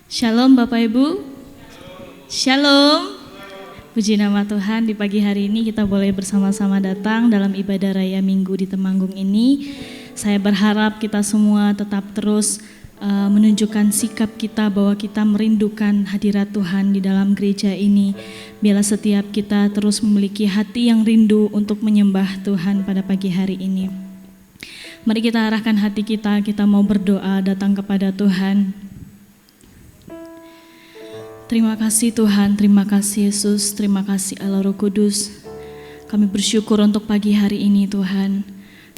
Shalom Bapak Ibu. Shalom. Puji nama Tuhan, di pagi hari ini kita boleh bersama-sama datang dalam ibadah raya Minggu di Temanggung ini. Saya berharap kita semua tetap terus menunjukkan sikap kita bahwa kita merindukan hadirat Tuhan di dalam gereja ini. Biarlah setiap kita terus memiliki hati yang rindu untuk menyembah Tuhan pada pagi hari ini. Mari kita arahkan hati kita mau berdoa datang kepada Tuhan. Terima kasih Tuhan, terima kasih Yesus, terima kasih Allah Roh Kudus. Kami bersyukur untuk pagi hari ini Tuhan,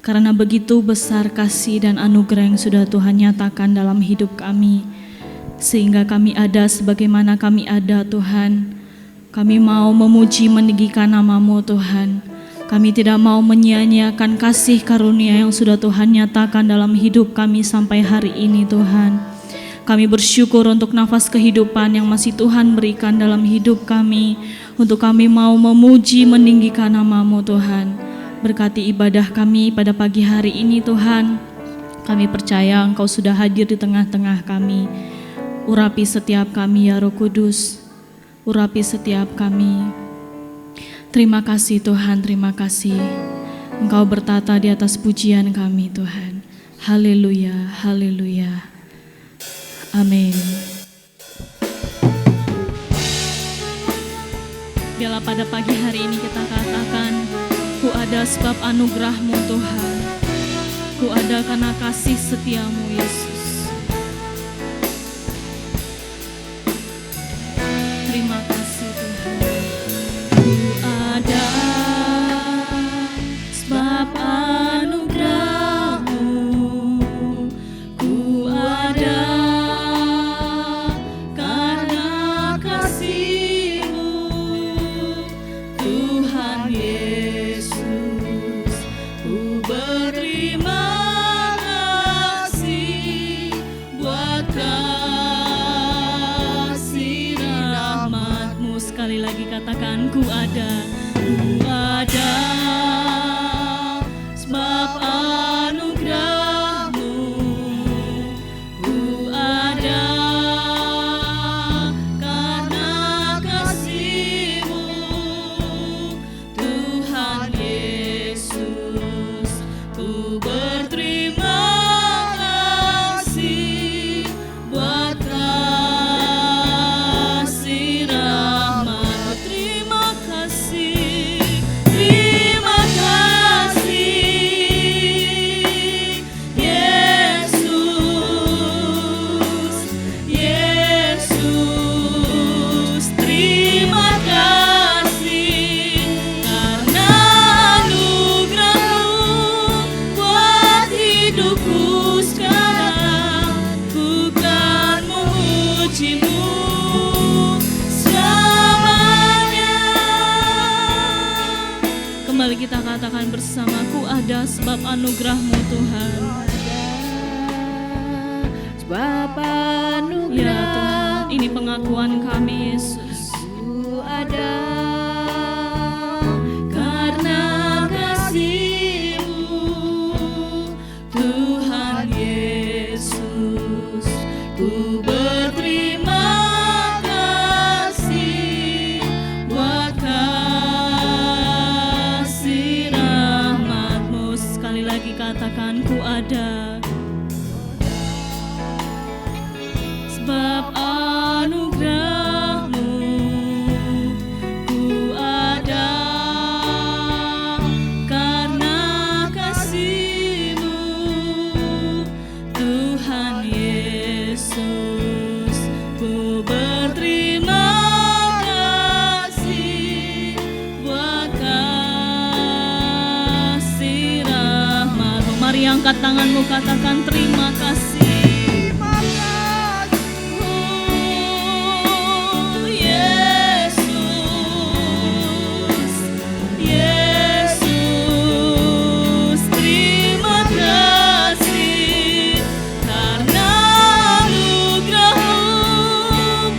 karena begitu besar kasih dan anugerah yang sudah Tuhan nyatakan dalam hidup kami, sehingga kami ada sebagaimana kami ada Tuhan. Kami mau memuji meninggikan nama-Mu Tuhan. Kami tidak mau menyia-nyiakan kasih karunia yang sudah Tuhan nyatakan dalam hidup kami sampai hari ini Tuhan. Kami bersyukur untuk nafas kehidupan yang masih Tuhan berikan dalam hidup kami, untuk kami mau memuji meninggikan nama-Mu Tuhan. Berkati ibadah kami pada pagi hari ini Tuhan. Kami percaya Engkau sudah hadir di tengah-tengah kami. Urapi setiap kami ya Roh Kudus, urapi setiap kami. Terima kasih Tuhan, terima kasih. Engkau bertata di atas pujian kami Tuhan. Haleluya, haleluya. Amin. Biarlah pada pagi hari ini kita katakan, ku ada sebab anugerah-Mu Tuhan. Ku ada karena kasih setia-Mu Yesus. Terima kasih Tuhan. Ku ada sebab anugerah-Mu. Ku ada katakan ku ada sebab anugerah-Mu. Ku ada karena kasih-Mu Tuhan Yesus. Ku berterima kasih buat kasih rahmat. Kita katakan bersama, ku ada sebab anugerah-Mu Tuhan. Sebab anugerah ya Tuhan, ini pengakuan kami Yesus. Ku ada karena kasih-Mu Tuhan Yesus. Ku berterima kasih buat katakan ku ada sebab anugerah-Mu. Ku ada karena kasih-Mu Tuhan Yesus. Ku berterima kasih buat kasih rahmat. Mari angkat tanganmu, katakan terima kasih. Oh, Yesus, Yesus, terima kasih karena anugerah-Mu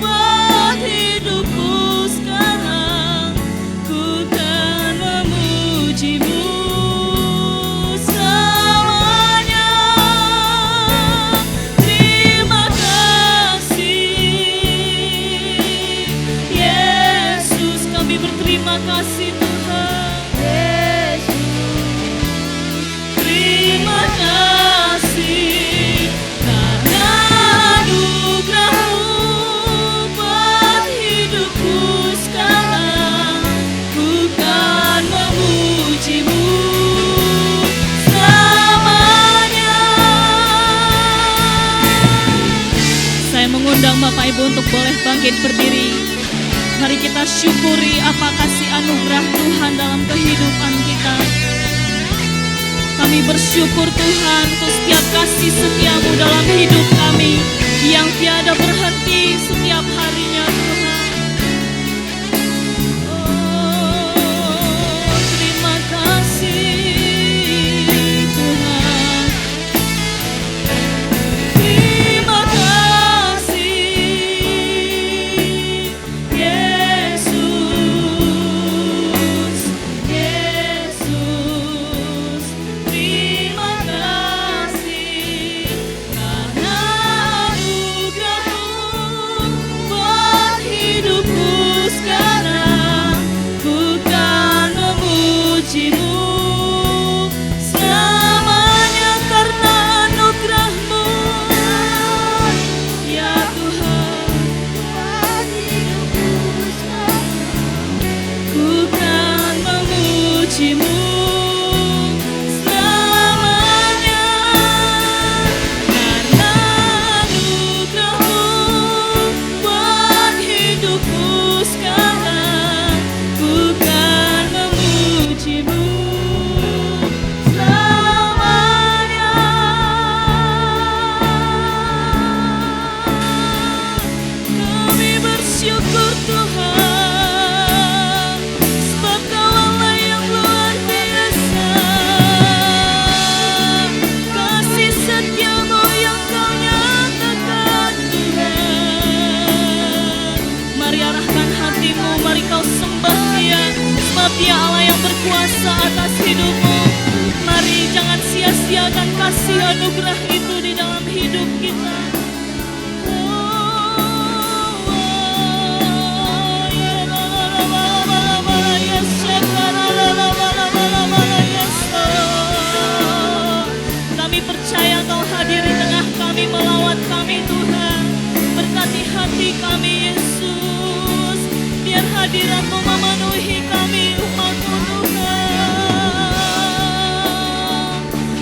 buat hidupku sekarang. Ku kan memuji-Mu selamanya. Bapak Ibu untuk boleh bangkit berdiri. Mari kita syukuri apa kasih anugerah Tuhan dalam kehidupan kita. Kami bersyukur Tuhan untuk setiap kasih setiamu dalam hidup kami yang tiada berhenti setiap harinya Tuhan. Oh, terima kasih Tuhan. Terima kasih Yesus, Yesus. Terima kasih karena anugerah-Mu buat hidupku sekarang. Ku kan memuji-Mu selamanya karena anugerah-Mu, ya Tuhan. Buat hidupku sekarang, ku kan memuji-Mu selamanya karena anugerah-Mu buat hidupku sekarang. Ku kan memuji-Mu selamanya. Kami bersyukur Tuhan, sebab Kau Allah yang luar biasa. Kasih setia-Mu yang Kau nyatakan Tuhan. Mari arahkan hatimu, mari kau sembah Dia, sebab Dia Allah yang berkuasa atas hidupmu. Mari jangan sia-siakan kasih anugerah itu di dalam hidup kita. Kami percaya Kau hadir di tengah kami, melawat kami Tuhan. Berkati hati kami Yesus, biar hadirat-Mu memenuhi kami umat-Mu Tuhan.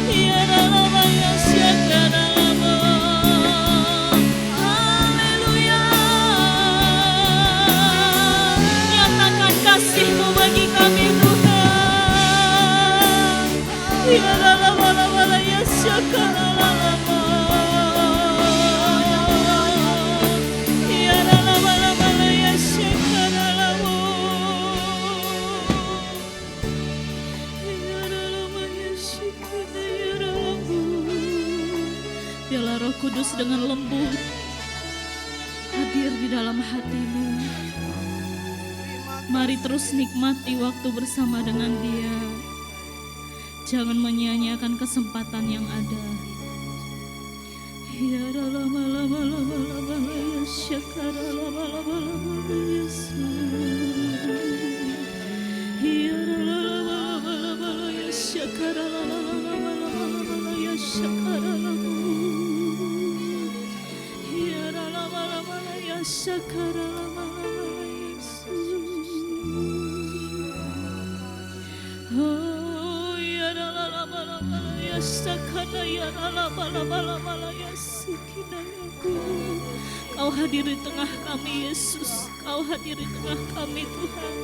Ya dalam ya syakaramu. Haleluya. Nyatakan kasih-Mu bagi kami Tuhan. Ya dalam ya syakaramu. Ya dalam ya syakaramu. Ya dalam ya syakaramu. Biarlah Roh Kudus dengan lembut hadir di dalam hatimu. Mari terus nikmati waktu bersama dengan Dia. Jangan menyia-nyiakan kesempatan yang ada. Ya dalam ya syakaramu Yesus. Ya dalam ya syakaramu ya syakaramu. Ya dalam ya syakaramu Yesus. Oh ya dalam ya sakana ya dalam ya sikinaku. Kau hadir di tengah kami Yesus, Kau hadir di tengah kami Tuhan.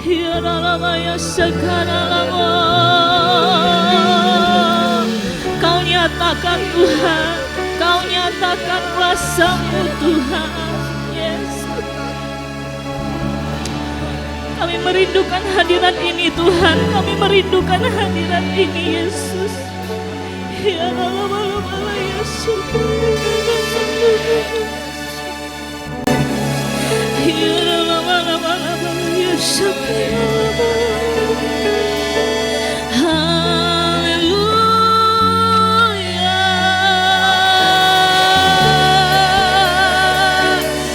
Ya dalam ya sakaramu. Kau nyatakan Tuhan, Kau nyatakan kuasa-Mu Tuhan Yesus. Kami merindukan hadirat ini Tuhan, kami merindukan hadirat ini Yesus. Ya Allah ya syukur. Ya Allah ya syukur. Haleluya.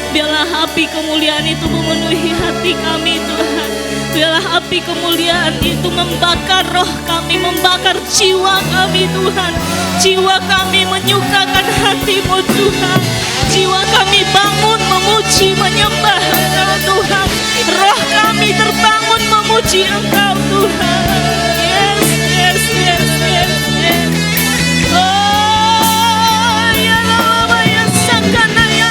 Biarlah api kemuliaan itu memenuhi hati kami Tuhan. Biarlah api kemuliaan itu membakar roh kami, membakar jiwa kami Tuhan. Jiwa kami menyukakan hati-Mu Tuhan. Jiwa kami bangun memuji menyembah Engkau Tuhan. Roh kami terbangun memuji Engkau Tuhan. Yes, yes, yes, yes, yes. Oh ya lama ya sakana ya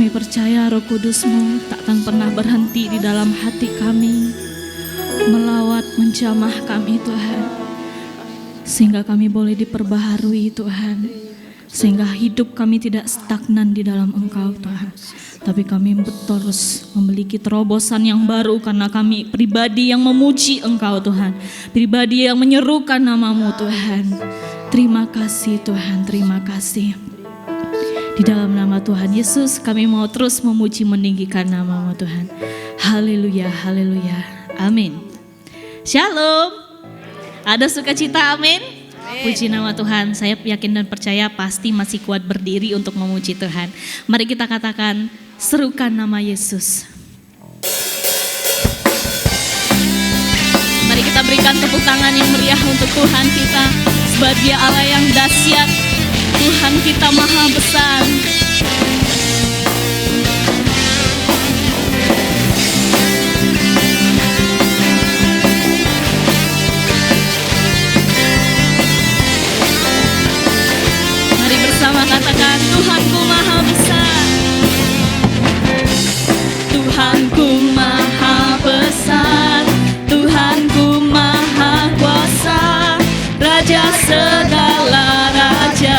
Kami percaya Roh Kudus-Mu tak akan pernah berhenti di dalam hati kami, melawat, menjamah kami Tuhan, sehingga kami boleh diperbaharui Tuhan, sehingga hidup kami tidak stagnan di dalam Engkau Tuhan, tapi kami terus memiliki terobosan yang baru karena kami pribadi yang memuji Engkau Tuhan, pribadi yang menyerukan nama-Mu Tuhan. Terima kasih Tuhan, terima kasih. Di dalam nama Tuhan Yesus kami mau terus memuji meninggikan nama-Mu Tuhan. Haleluya, haleluya, amin. Shalom. Ada sukacita, amin. Puji nama Tuhan, saya yakin dan percaya pasti masih kuat berdiri untuk memuji Tuhan. Mari kita katakan, serukan nama Yesus. Mari kita berikan tepuk tangan yang meriah untuk Tuhan kita, sebab Dia Allah yang dahsyat, Tuhan kita maha besar. Mari bersama katakan, Tuhanku maha besar. Tuhanku maha besar, Tuhanku maha kuasa, Raja segala raja.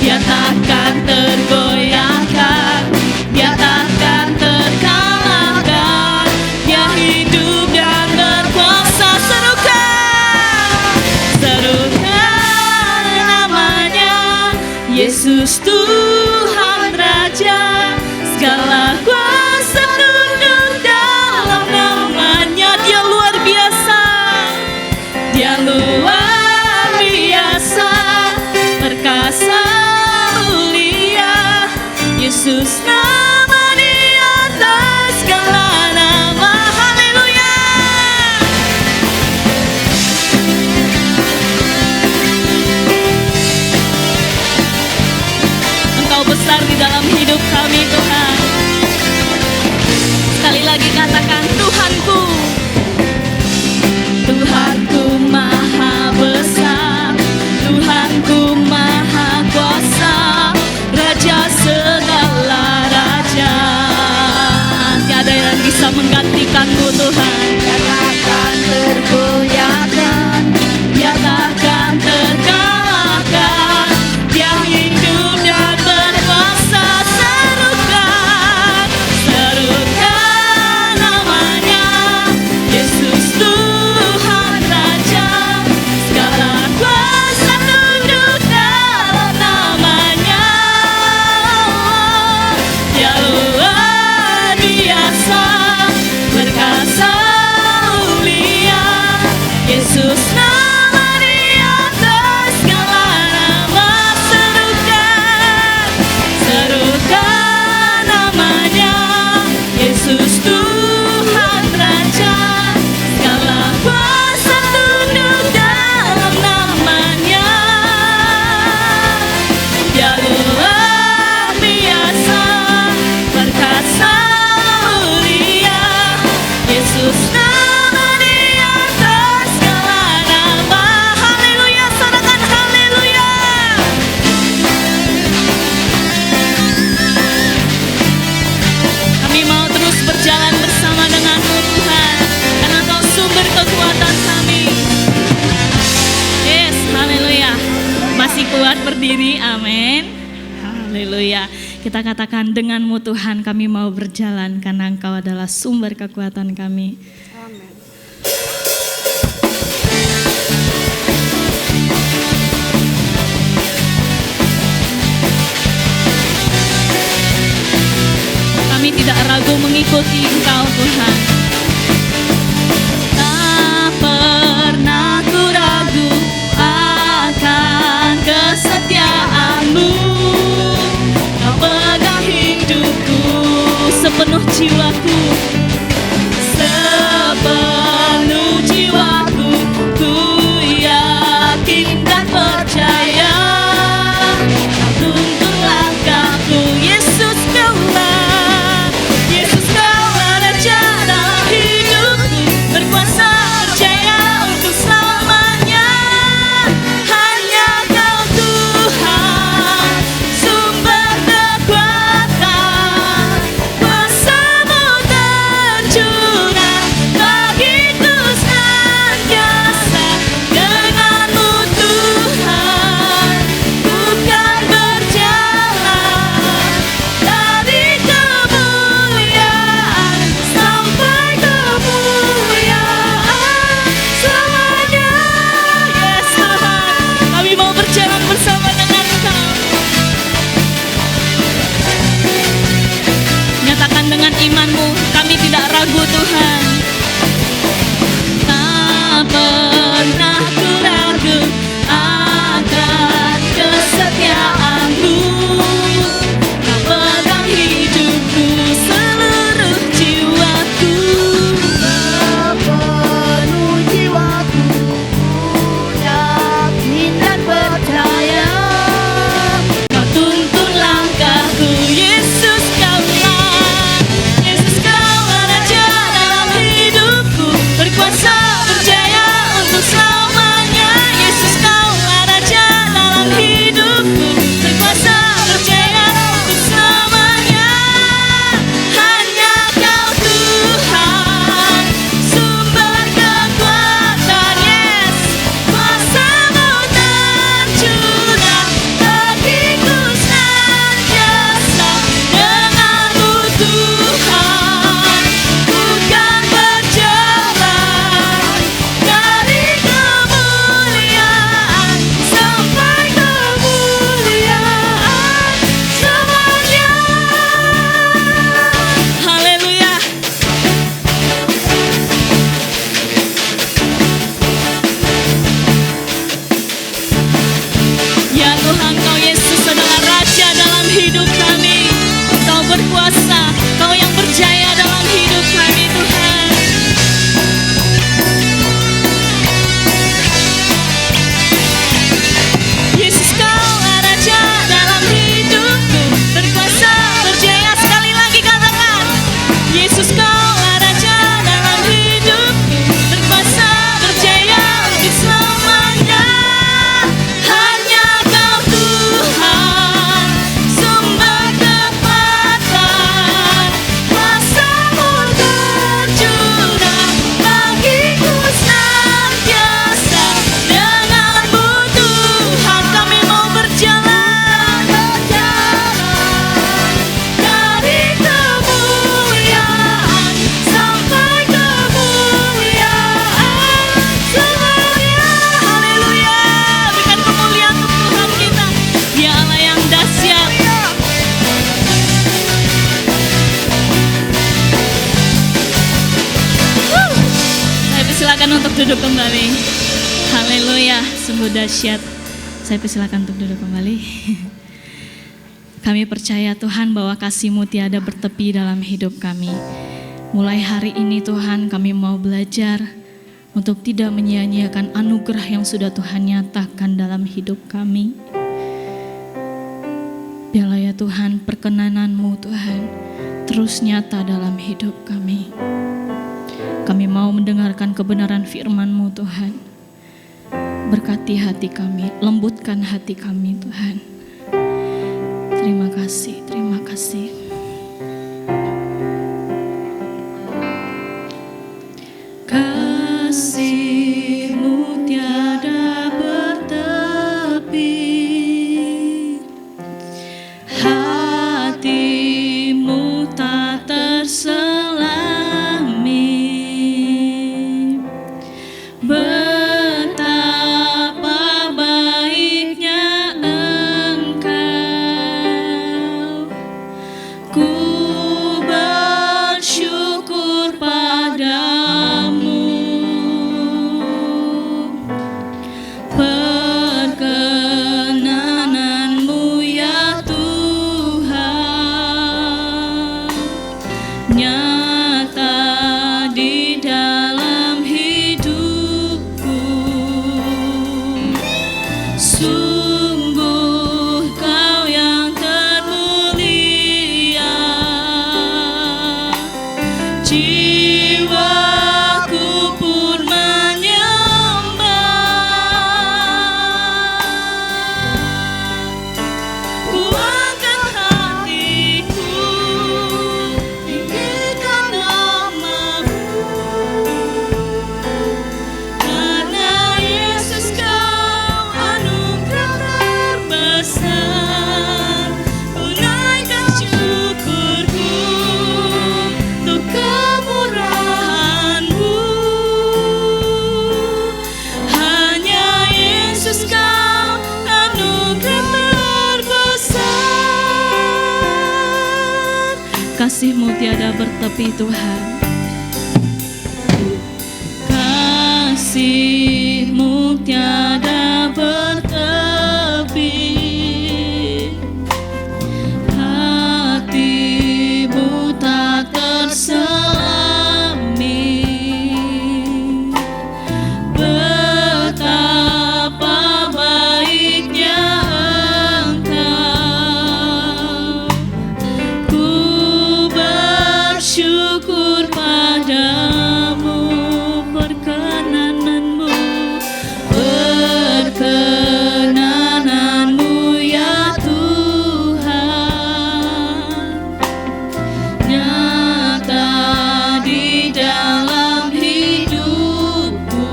Dia takkan tergoyahkan, Dia takkan terkalahkan, Dia hidup dan berkuasa. Serukan namanya, Yesus Tuhan Raja, segala kuasa tunduk dalam namanya. Dia luar biasa, Dia luar biasa, perkasa mulia, Yesus nama di atas segala nama. Haleluya. Engkau besar di dalam hidup kami Tuhan. Sekali lagi katakan, Tuhanku. Tuhanku maha besar, Tuhanku maha kuasa, Raja segala raja. Tiada yang bisa menggantikan-Mu Tuhan. Dia takkan tergoyahkan, Dia takkan terkalahkan, Dia hidup dan berkuasa. Serukan namanya, Yesus Tuhan Raja, segala kuasa tunduk dalam namanya. Dia luar biasa, perkasa mulia, Yesus nama di atas segala nama. Serukan namanya, Yesus Tuhan Raja, segala kuasa tunduk dalam namanya. Dia luar biasa, perkasa mulia, Yesus nama di atas segala nama. Haleluya, sorakan haleluya. Kami mau terus berjalan bersama dengan-Mu Tuhan, karena Engkau sumber kekuatan kami. Yes, haleluya. Masih kuat berdiri, amin. Haleluya. Kita katakan, dengan-Mu Tuhan kami mau berjalan, karena Engkau adalah sumber kekuatan kami. Kami tidak ragu mengikuti Engkau Tuhan. Tak pernah ku ragu akan kesetiaan-Mu. Kau pegang hidupku sepenuh jiwaku, sepenuh jiwaku. Ku yakin dan percaya, Kau tuntun langkahku. Yesus Kaulah, Yesus Kaulah Raja dalam duduk kembali. Haleluya, sungguh dahsyat. Saya persilakan untuk duduk kembali. Kami percaya Tuhan bahwa kasih-Mu tiada bertepi dalam hidup kami. Mulai hari ini Tuhan kami mau belajar untuk tidak menyia-nyiakan anugerah yang sudah Tuhan nyatakan dalam hidup kami. Biarlah ya Tuhan perkenanan-Mu Tuhan terus nyata dalam hidup kami. Kami mau mendengarkan kebenaran firman-Mu Tuhan. Berkati hati kami, lembutkan hati kami Tuhan. Terima kasih, terima kasih. Kasih-Mu tiada bertepi, hati-Mu tak terselami. Betapa baiknya Engkau, ku bersyukur padamu. Perkenanan-Mu ya Tuhan nyata di dalam hidupku. Sungguh Kau yang termulia, jiwaku pun menyembah. Ku angkat hatiku, tinggikan nama-Mu. Karena Yesus Kau anugerah terbesar, ku naikkan syukurku untuk kemurahan-Mu. Hanya Yesus Kau anugerah terbesar. Kasih-Mu tiada bertepi Tuhan. Kasih-Mu tiada bertepi, hati-Mu tak terselami. Betapa baiknya Engkau, ku bersyukur padamu. Perkenanan-Mu ya Tuhan nyata di dalam hidupku.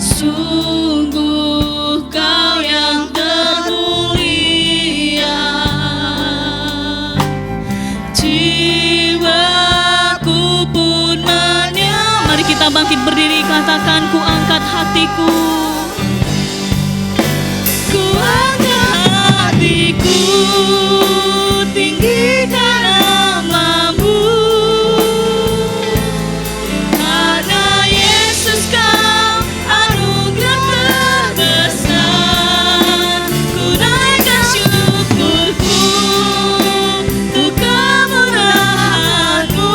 Sungguh Kau yang termulia, jiwaku pun menyembah. Mari kita bangkit berdiri, katakan ku angkat hatiku. Ku angkat hatiku, tinggikan nama-Mu. Karena Yesus Kau anugerah terbesar, ku naikkan syukurku untuk kemurahan-Mu.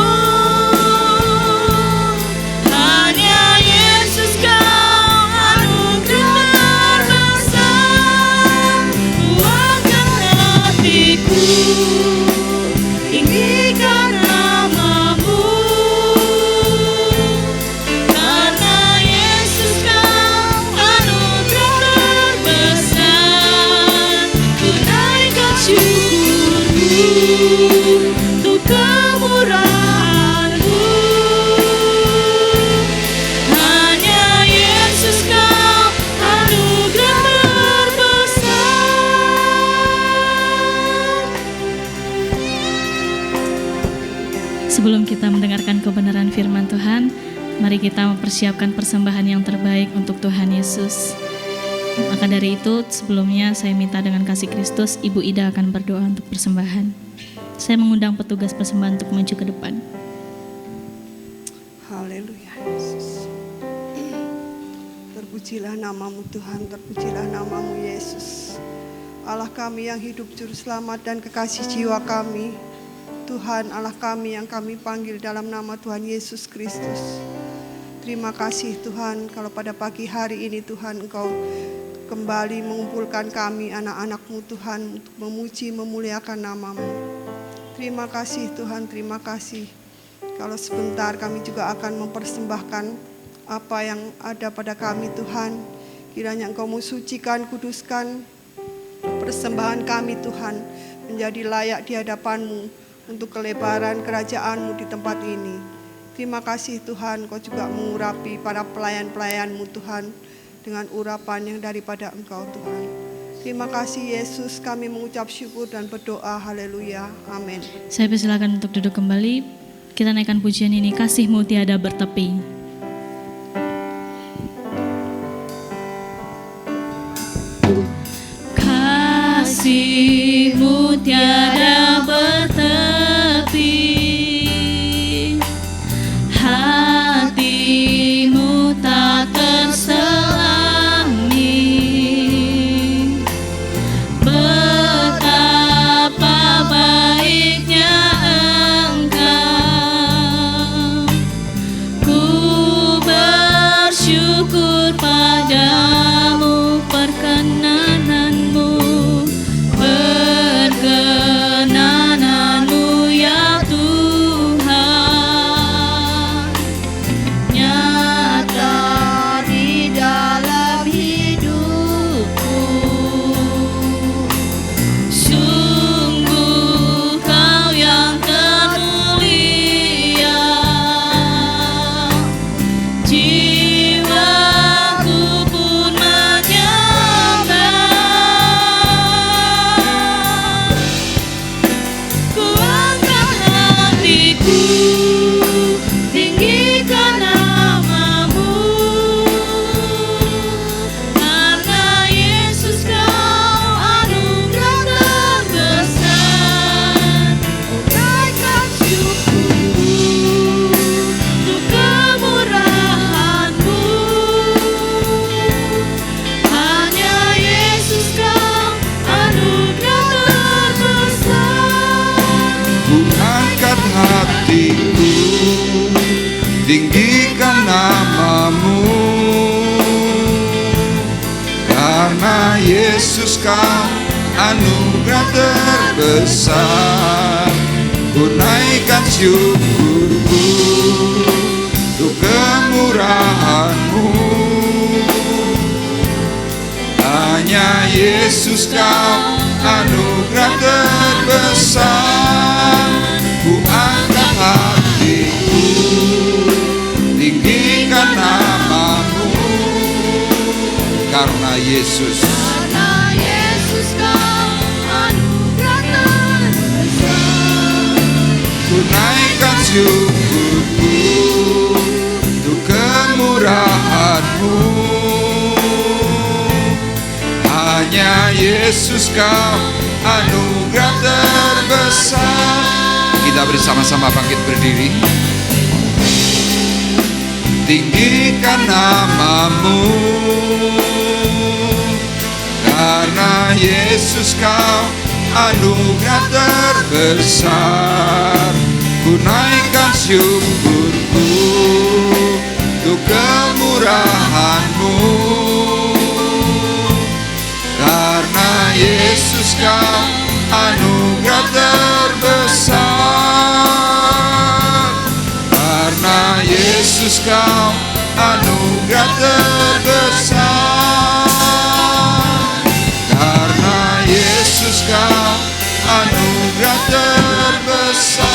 Hanya Yesus Kau anugerah terbesar, ku angkat hatiku, tinggikan nama-Mu. Karena Yesus Kau anugerah terbesar, ku naikkan syukurku untuk kemurahan-Mu. Hanya Yesus Kau anugerah terbesar. Sebelum kita mendengarkan kebenaran firman Tuhan, mari kita mempersiapkan persembahan yang terbaik untuk Tuhan Yesus. Maka dari itu, sebelumnya saya minta dengan kasih Kristus, Ibu Ida akan berdoa untuk persembahan. Saya mengundang petugas persembahan untuk maju ke depan. Haleluya. Terpujilah namamu Tuhan, terpujilah namamu Yesus. Allah kami yang hidup juru selamat dan kekasih jiwa kami. Tuhan Allah kami yang kami panggil dalam nama Tuhan Yesus Kristus. Terima kasih Tuhan kalau pada pagi hari ini Tuhan Engkau kembali mengumpulkan kami anak-anak-Mu Tuhan untuk memuji memuliakan namamu. Terima kasih Tuhan, terima kasih. Kalau sebentar kami juga akan mempersembahkan apa yang ada pada kami Tuhan. Kiranya Engkau mensucikan, kuduskan persembahan kami Tuhan menjadi layak di hadapan-Mu untuk kelebaran kerajaan-Mu di tempat ini. Terima kasih Tuhan, Kau juga mengurapi para pelayan-pelayan-Mu Tuhan dengan urapan yang daripada Engkau Tuhan. Terima kasih Yesus, kami mengucap syukur dan berdoa, haleluya, amin. Saya persilakan untuk duduk kembali. Kita naikkan pujian ini, kasih-Mu tiada bertepi. Kasih-Mu tiada bertepi, hati-Mu tak terselangi. Betapa baiknya Engkau, ku bersyukur padamu, perkenananmu ya Tuhan, nyata di dalam hidupku. Sungguh Kau yang termulia, jiwaku pun menyembah. Ku angkat hatiku, tinggikan namamu, karena Yesus Kau anugerah terbesar. Naikkan syukurku untuk kemurahan-Mu, hanya Yesus Kau anugerah terbesar. Ku angkat hatiku, tinggikan namamu, karena Yesus Kau anugerah terbesar. Ku naikkan syukurku untuk kemurahan-Mu, hanya Yesus Kau anugerah terbesar. Ku angkat hatiku, tinggikan namamu, karena Yesus Kau anugerah terbesar. ku naikkan syukurku untuk kemurahan-Mu, hanya Yesus Kau anugerah terbesar. Kita bersama-sama bangkit berdiri. Tinggikan namamu, karena Yesus Kau anugerah terbesar. Ku naikkan syukurku untuk kemurahan-Mu, karena Yesus Kau anugerah terbesar. Karena Yesus Kau anugerah terbesar. Karena Yesus Kau anugerah terbesar.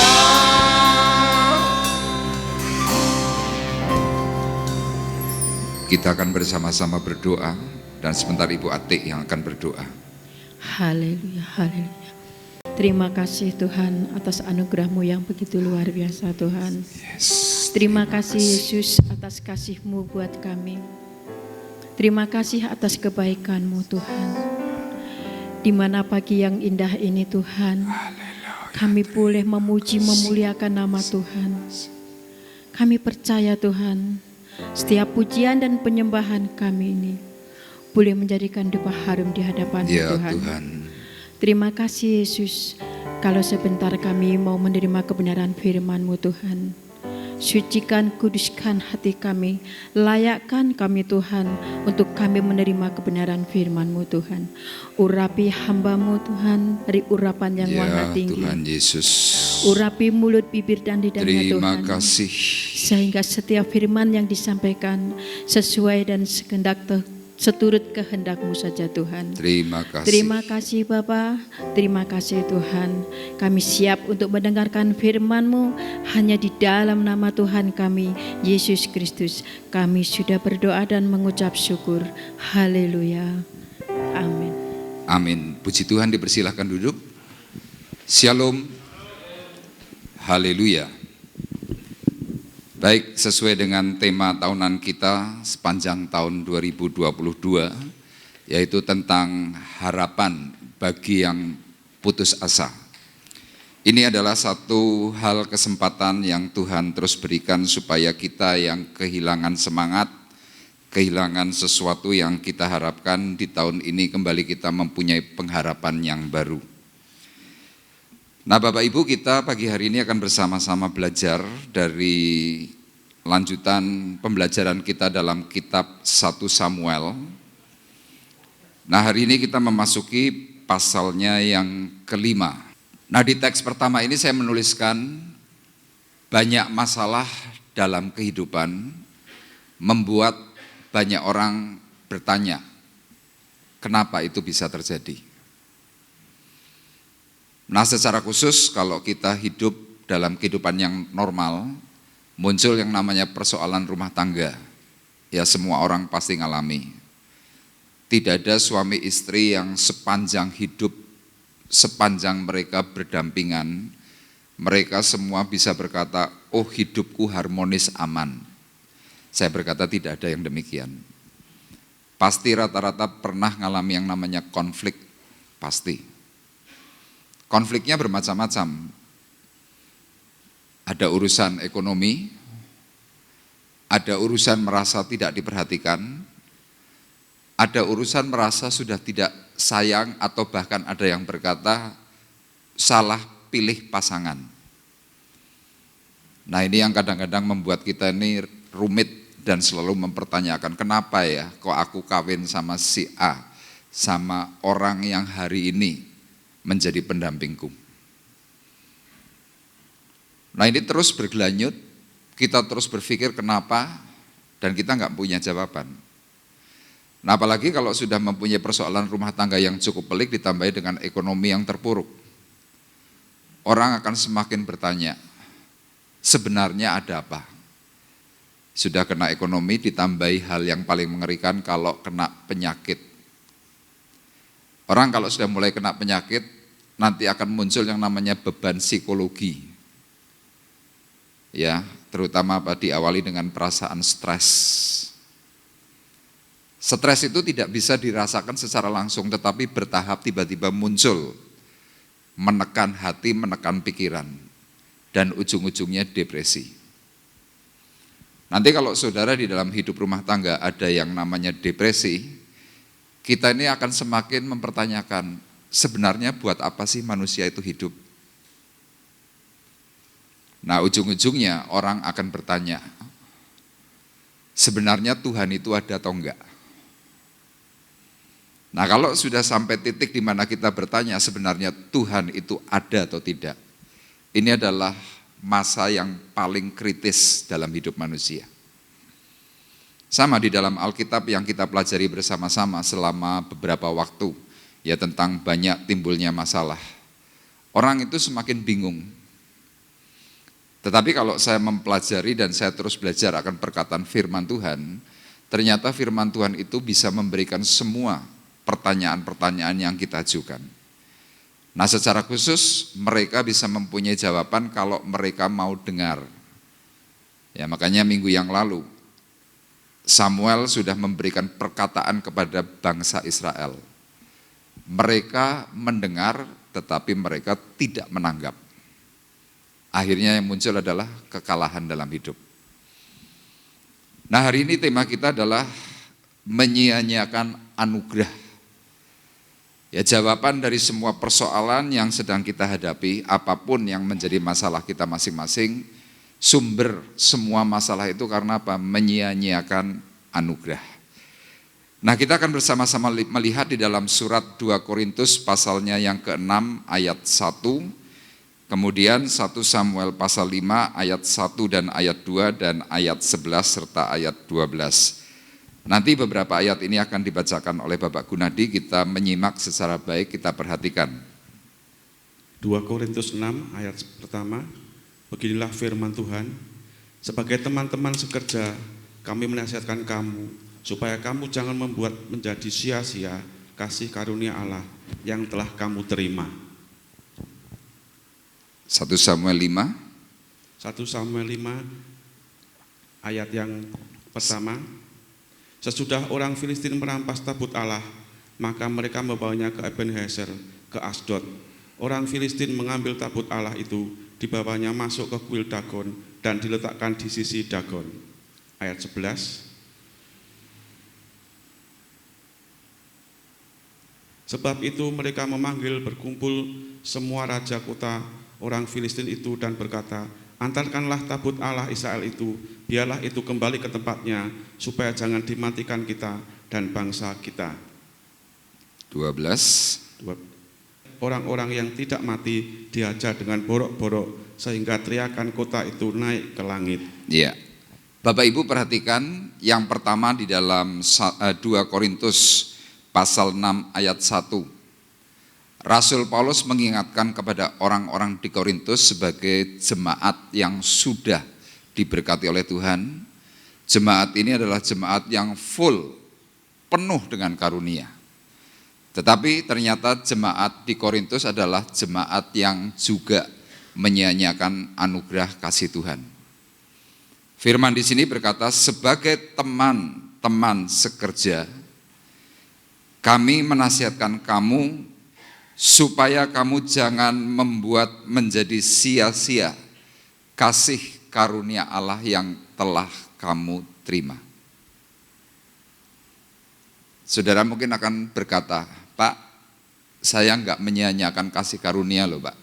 Kita akan bersama-sama berdoa, dan sebentar Ibu Atik yang akan berdoa. Haleluya, haleluya. Terima kasih Tuhan atas anugerah-Mu yang begitu luar biasa Tuhan. Terima kasih Yesus atas kasih-Mu buat kami. Terima kasih atas kebaikan-Mu Tuhan. Di mana pagi yang indah ini Tuhan, kami boleh memuji memuliakan nama Tuhan. Kami percaya Tuhan, setiap pujian dan penyembahan kami ini boleh menjadikan dupa harum di hadapan Ya Tuhan. Tuhan. Terima kasih Yesus, kalau sebentar kami mau menerima kebenaran firman-Mu Tuhan. Sucikan, kuduskan hati kami, layakkan kami Tuhan untuk kami menerima kebenaran firman-Mu Tuhan. Urapi hamba-Mu Tuhan dari urapan yang Ya maha tinggi. Tuhan Yesus. Urapi mulut, bibir, dan lidahnya Terima Tuhan. kasih. Sehingga setiap firman yang disampaikan sesuai dan seturut kehendak-Mu saja Tuhan. Terima kasih. Terima kasih Bapa, terima kasih Tuhan. Kami siap untuk mendengarkan firman-Mu hanya di dalam nama Tuhan kami, Yesus Kristus. Kami sudah berdoa dan mengucap syukur. Haleluya. Amin. Amin. Puji Tuhan, dipersilahkan duduk. Shalom. Haleluya. Baik, sesuai dengan tema tahunan kita sepanjang tahun 2022, yaitu tentang harapan bagi yang putus asa. Ini adalah satu hal kesempatan yang Tuhan terus berikan supaya kita yang kehilangan semangat, kehilangan sesuatu yang kita harapkan di tahun ini kembali kita mempunyai pengharapan yang baru. Nah Bapak Ibu, kita pagi hari ini akan bersama-sama belajar dari lanjutan pembelajaran kita dalam kitab 1 Samuel. Nah hari ini kita memasuki pasalnya yang kelima. Nah di teks pertama ini saya menuliskan banyak masalah dalam kehidupan membuat banyak orang bertanya, kenapa itu bisa terjadi? Nah secara khusus kalau kita hidup dalam kehidupan yang normal, muncul yang namanya persoalan rumah tangga. Ya semua orang pasti ngalami. Tidak ada suami istri yang sepanjang hidup, sepanjang mereka berdampingan, mereka semua bisa berkata, oh hidupku harmonis aman. Saya berkata tidak ada yang demikian. Pasti rata-rata pernah ngalami yang namanya konflik, pasti. Konfliknya bermacam-macam. Ada urusan ekonomi, ada urusan merasa tidak diperhatikan, ada urusan merasa sudah tidak sayang atau bahkan ada yang berkata salah pilih pasangan. Nah ini yang kadang-kadang membuat kita ini rumit dan selalu mempertanyakan kenapa ya kok aku kawin sama si A, sama orang yang hari ini menjadi pendampingku. Nah ini terus bergelanjut, kita terus berpikir kenapa dan kita nggak punya jawaban. Nah apalagi kalau sudah mempunyai persoalan rumah tangga yang cukup pelik ditambahi dengan ekonomi yang terpuruk. Orang akan semakin bertanya, sebenarnya ada apa? Sudah kena ekonomi ditambahi hal yang paling mengerikan kalau kena penyakit. Orang kalau sudah mulai kena penyakit, nanti akan muncul yang namanya beban psikologi. Ya, terutama diawali dengan perasaan stres. Stres itu tidak bisa dirasakan secara langsung, tetapi bertahap tiba-tiba muncul. Menekan hati, menekan pikiran. Dan ujung-ujungnya depresi. Nanti kalau saudara di dalam hidup rumah tangga ada yang namanya depresi, kita ini akan semakin mempertanyakan, sebenarnya buat apa sih manusia itu hidup? Nah ujung-ujungnya orang akan bertanya, sebenarnya Tuhan itu ada atau enggak? Nah kalau sudah sampai titik di mana kita bertanya sebenarnya Tuhan itu ada atau tidak, ini adalah masa yang paling kritis dalam hidup manusia. Sama di dalam Alkitab yang kita pelajari bersama-sama selama beberapa waktu, ya tentang banyak timbulnya masalah. Orang itu semakin bingung. Tetapi kalau saya mempelajari dan saya terus belajar akan perkataan firman Tuhan, ternyata firman Tuhan itu bisa memberikan semua pertanyaan-pertanyaan yang kita ajukan. Nah secara khusus mereka bisa mempunyai jawaban kalau mereka mau dengar. Ya makanya minggu yang lalu, Samuel sudah memberikan perkataan kepada bangsa Israel. Mereka mendengar tetapi mereka tidak menanggap. Akhirnya yang muncul adalah kekalahan dalam hidup. Nah, hari ini tema kita adalah menyia-nyiakan anugerah. Ya, jawaban dari semua persoalan yang sedang kita hadapi, apapun yang menjadi masalah kita masing-masing, sumber semua masalah itu karena apa? Menyia-nyiakan anugerah. Nah, kita akan bersama-sama melihat di dalam surat 2 Korintus pasalnya yang ke-6 ayat 1, kemudian 1 Samuel pasal 5 ayat 1 dan ayat 2 dan ayat 11 serta ayat 12. Nanti beberapa ayat ini akan dibacakan oleh Bapak Gunadi, kita menyimak secara baik, kita perhatikan. 2 Korintus 6 ayat pertama, beginilah firman Tuhan, sebagai teman-teman sekerja, kami menasihatkan kamu, supaya kamu jangan membuat menjadi sia-sia kasih karunia Allah yang telah kamu terima. 1 Samuel 5. 1 Samuel 5 ayat yang pertama, sesudah orang Filistin merampas tabut Allah, maka mereka membawanya ke Ebenezer, ke Asdod. Orang Filistin mengambil tabut Allah itu, dibawanya masuk ke kuil Dagon dan diletakkan di sisi Dagon. Ayat 11, sebab itu mereka memanggil berkumpul semua raja kota orang Filistin itu dan berkata, antarkanlah tabut Allah Israel itu, biarlah itu kembali ke tempatnya, supaya jangan dimatikan kita dan bangsa kita. 12. Orang-orang yang tidak mati dihajar dengan borok-borok, sehingga teriakan kota itu naik ke langit. Ya, Bapak Ibu perhatikan yang pertama di dalam 2 Korintus pasal 6 ayat 1. Rasul Paulus mengingatkan kepada orang-orang di Korintus sebagai jemaat yang sudah diberkati oleh Tuhan. Jemaat ini adalah jemaat yang full, penuh dengan karunia. Tetapi ternyata jemaat di Korintus adalah jemaat yang juga menyia-nyiakan anugerah kasih Tuhan. Firman di sini berkata, sebagai teman-teman sekerja, kami menasihatkan kamu supaya kamu jangan membuat menjadi sia-sia kasih karunia Allah yang telah kamu terima. Saudara mungkin akan berkata, Pak, saya enggak menyia-nyiakan kasih karunia loh, Pak.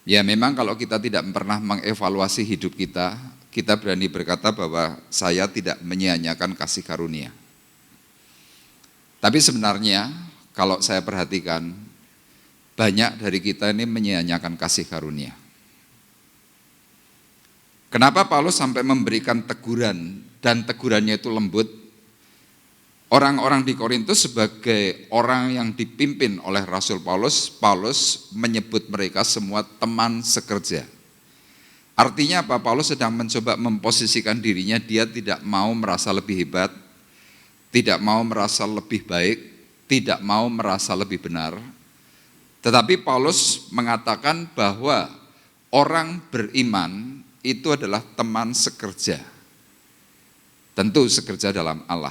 Ya memang kalau kita tidak pernah mengevaluasi hidup kita, kita berani berkata bahwa saya tidak menyia-nyiakan kasih karunia. Tapi sebenarnya kalau saya perhatikan, banyak dari kita ini menyia-nyiakan kasih karunia. Kenapa Paulus sampai memberikan teguran, dan tegurannya itu lembut? Orang-orang di Korintus sebagai orang yang dipimpin oleh Rasul Paulus, Paulus menyebut mereka semua teman sekerja. Artinya apa? Paulus sedang mencoba memposisikan dirinya, dia tidak mau merasa lebih hebat, tidak mau merasa lebih baik, tidak mau merasa lebih benar. Tetapi Paulus mengatakan bahwa orang beriman itu adalah teman sekerja. Tentu sekerja dalam Allah.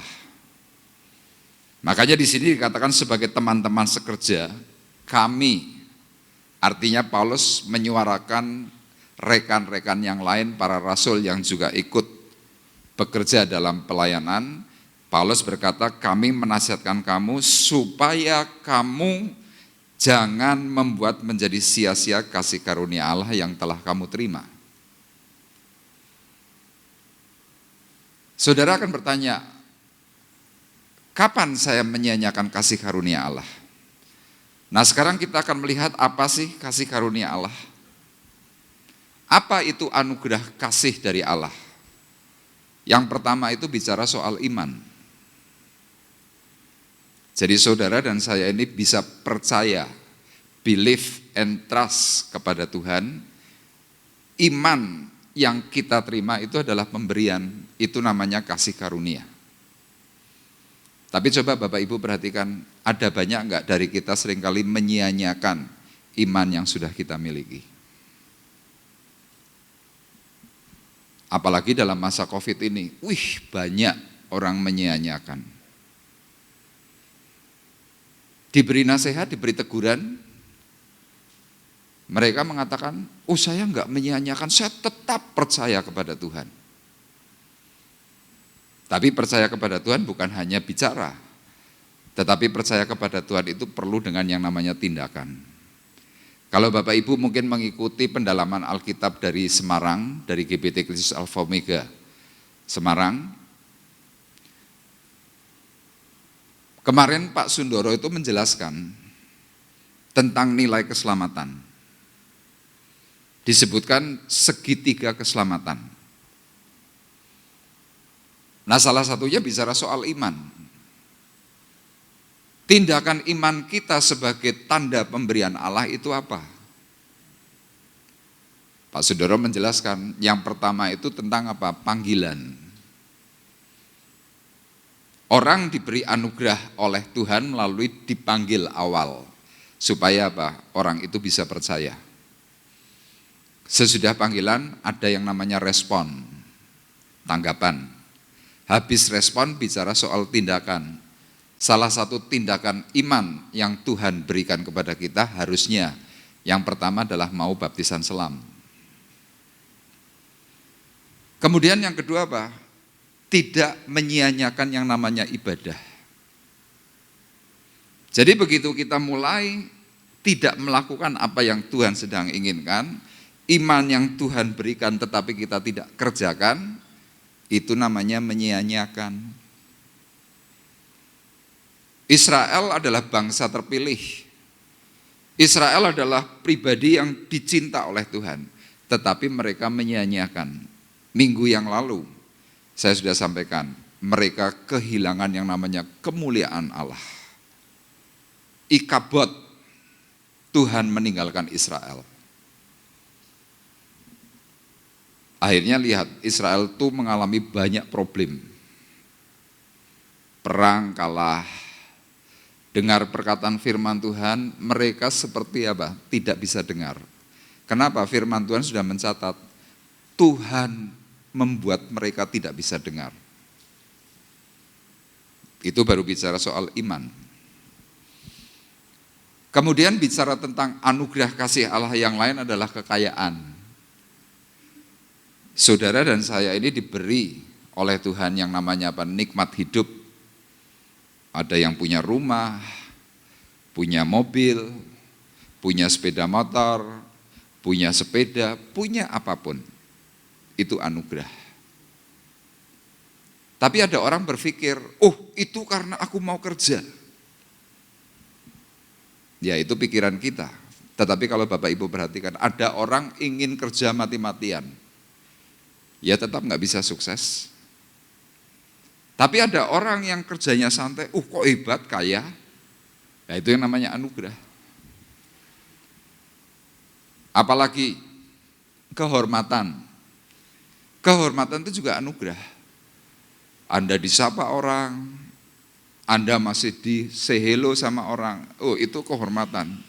Makanya di sini dikatakan sebagai teman-teman sekerja, kami, artinya Paulus menyuarakan rekan-rekan yang lain, para rasul yang juga ikut bekerja dalam pelayanan. Paulus berkata, kami menasihatkan kamu supaya kamu jangan membuat menjadi sia-sia kasih karunia Allah yang telah kamu terima. Saudara akan bertanya, kapan saya menyia-nyiakan kasih karunia Allah? Nah sekarang kita akan melihat apa sih kasih karunia Allah. Apa itu anugerah kasih dari Allah? Yang pertama itu bicara soal iman. Jadi saudara dan saya ini bisa percaya, believe and trust kepada Tuhan. Iman yang kita terima itu adalah pemberian, itu namanya kasih karunia. Tapi coba Bapak Ibu perhatikan, ada banyak enggak dari kita seringkali menyia-nyiakan iman yang sudah kita miliki. Apalagi dalam masa COVID ini, banyak orang menyia-nyiakan. Diberi nasihat, diberi teguran, mereka mengatakan, saya enggak menyia-nyiakan, saya tetap percaya kepada Tuhan. Tapi percaya kepada Tuhan bukan hanya bicara, tetapi percaya kepada Tuhan itu perlu dengan yang namanya tindakan. Kalau Bapak Ibu mungkin mengikuti pendalaman Alkitab dari Semarang, dari GBT Kristus Alpha Omega Semarang, kemarin Pak Sundoro itu menjelaskan tentang nilai keselamatan. Disebutkan segitiga keselamatan. Nah, salah satunya bicara soal iman. Tindakan iman kita sebagai tanda pemberian Allah itu apa? Pak Sundoro menjelaskan, yang pertama itu tentang apa? Panggilan. Orang diberi anugerah oleh Tuhan melalui dipanggil awal. Supaya apa? Orang itu bisa percaya. Sesudah panggilan ada yang namanya respon, tanggapan. Habis respon bicara soal tindakan. Salah satu tindakan iman yang Tuhan berikan kepada kita harusnya yang pertama adalah mau baptisan selam. Kemudian yang kedua apa? Tidak menyia-nyiakan yang namanya ibadah. Jadi begitu kita mulai tidak melakukan apa yang Tuhan sedang inginkan, iman yang Tuhan berikan tetapi kita tidak kerjakan, itu namanya menyia-nyiakan. Israel adalah bangsa terpilih. Israel adalah pribadi yang dicinta oleh Tuhan, tetapi mereka menyia-nyiakan. Minggu yang lalu saya sudah sampaikan, mereka kehilangan yang namanya kemuliaan Allah. Ikabod, Tuhan meninggalkan Israel. Akhirnya lihat, Israel itu mengalami banyak problem. Perang kalah, dengar perkataan firman Tuhan, mereka seperti apa? Tidak bisa dengar. Kenapa? Firman Tuhan sudah mencatat, Tuhan membuat mereka tidak bisa dengar. Itu baru bicara soal iman. Kemudian bicara tentang anugerah kasih Allah yang lain adalah kekayaan. Saudara dan saya ini diberi oleh Tuhan yang namanya apa? Nikmat hidup. Ada yang punya rumah, punya mobil, punya sepeda motor, punya sepeda, punya apapun. Itu anugerah. Tapi ada orang berpikir, oh itu karena aku mau kerja. Ya itu pikiran kita. Tetapi kalau Bapak Ibu perhatikan, ada orang ingin kerja mati-matian. Ya tetap nggak bisa sukses. Tapi ada orang yang kerjanya santai, kok hebat, kaya. Ya itu yang namanya anugerah. Apalagi kehormatan. Kehormatan itu juga anugerah. Anda disapa orang, Anda masih di say hello sama orang, itu kehormatan.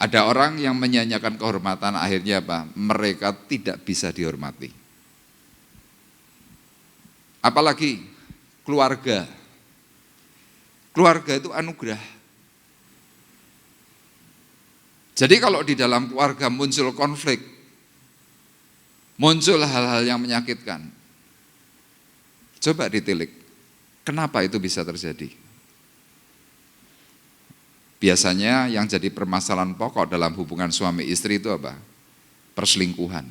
Ada orang yang menyanyikan kehormatan, akhirnya apa? Mereka tidak bisa dihormati. Apalagi keluarga. Keluarga itu anugerah. Jadi kalau di dalam keluarga muncul konflik, muncul hal-hal yang menyakitkan, coba ditilik, kenapa itu bisa terjadi? Biasanya yang jadi permasalahan pokok dalam hubungan suami istri itu apa? Perselingkuhan.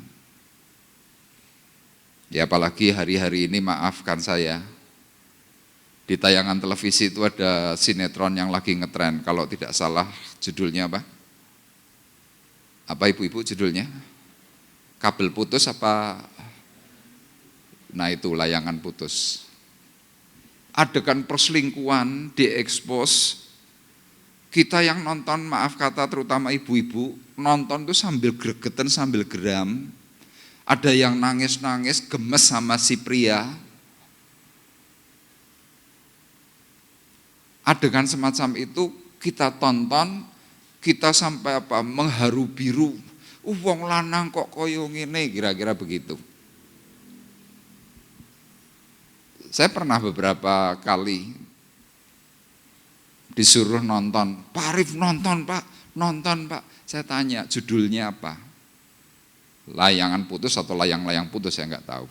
Ya apalagi hari-hari ini maafkan saya, di tayangan televisi itu ada sinetron yang lagi ngetren, kalau tidak salah judulnya apa? Apa ibu-ibu judulnya? Kabel putus apa? Nah itu layangan putus. Adegan perselingkuhan diekspos. Kita yang nonton, maaf kata terutama ibu-ibu, nonton tuh sambil gregetan, sambil geram. Ada yang nangis-nangis, gemes sama si pria. Adegan semacam itu kita tonton, kita sampai apa? Mengharu biru. Wong lanang kok koyo ngene, kira-kira begitu. Saya pernah beberapa kali disuruh nonton, Pak Arif nonton Pak. Saya tanya judulnya apa? Layangan putus atau layang-layang putus, saya nggak tahu.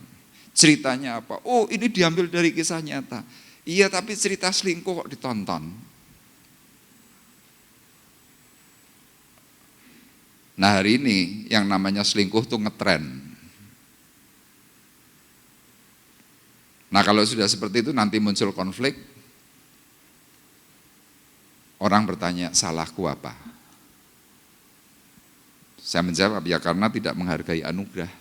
Ceritanya apa? Oh, ini diambil dari kisah nyata. Iya, tapi cerita selingkuh kok ditonton. Nah, hari ini yang namanya selingkuh tuh ngetren. Nah, kalau sudah seperti itu nanti muncul konflik. Orang bertanya, salahku apa? Saya menjawab, ya karena tidak menghargai anugerah.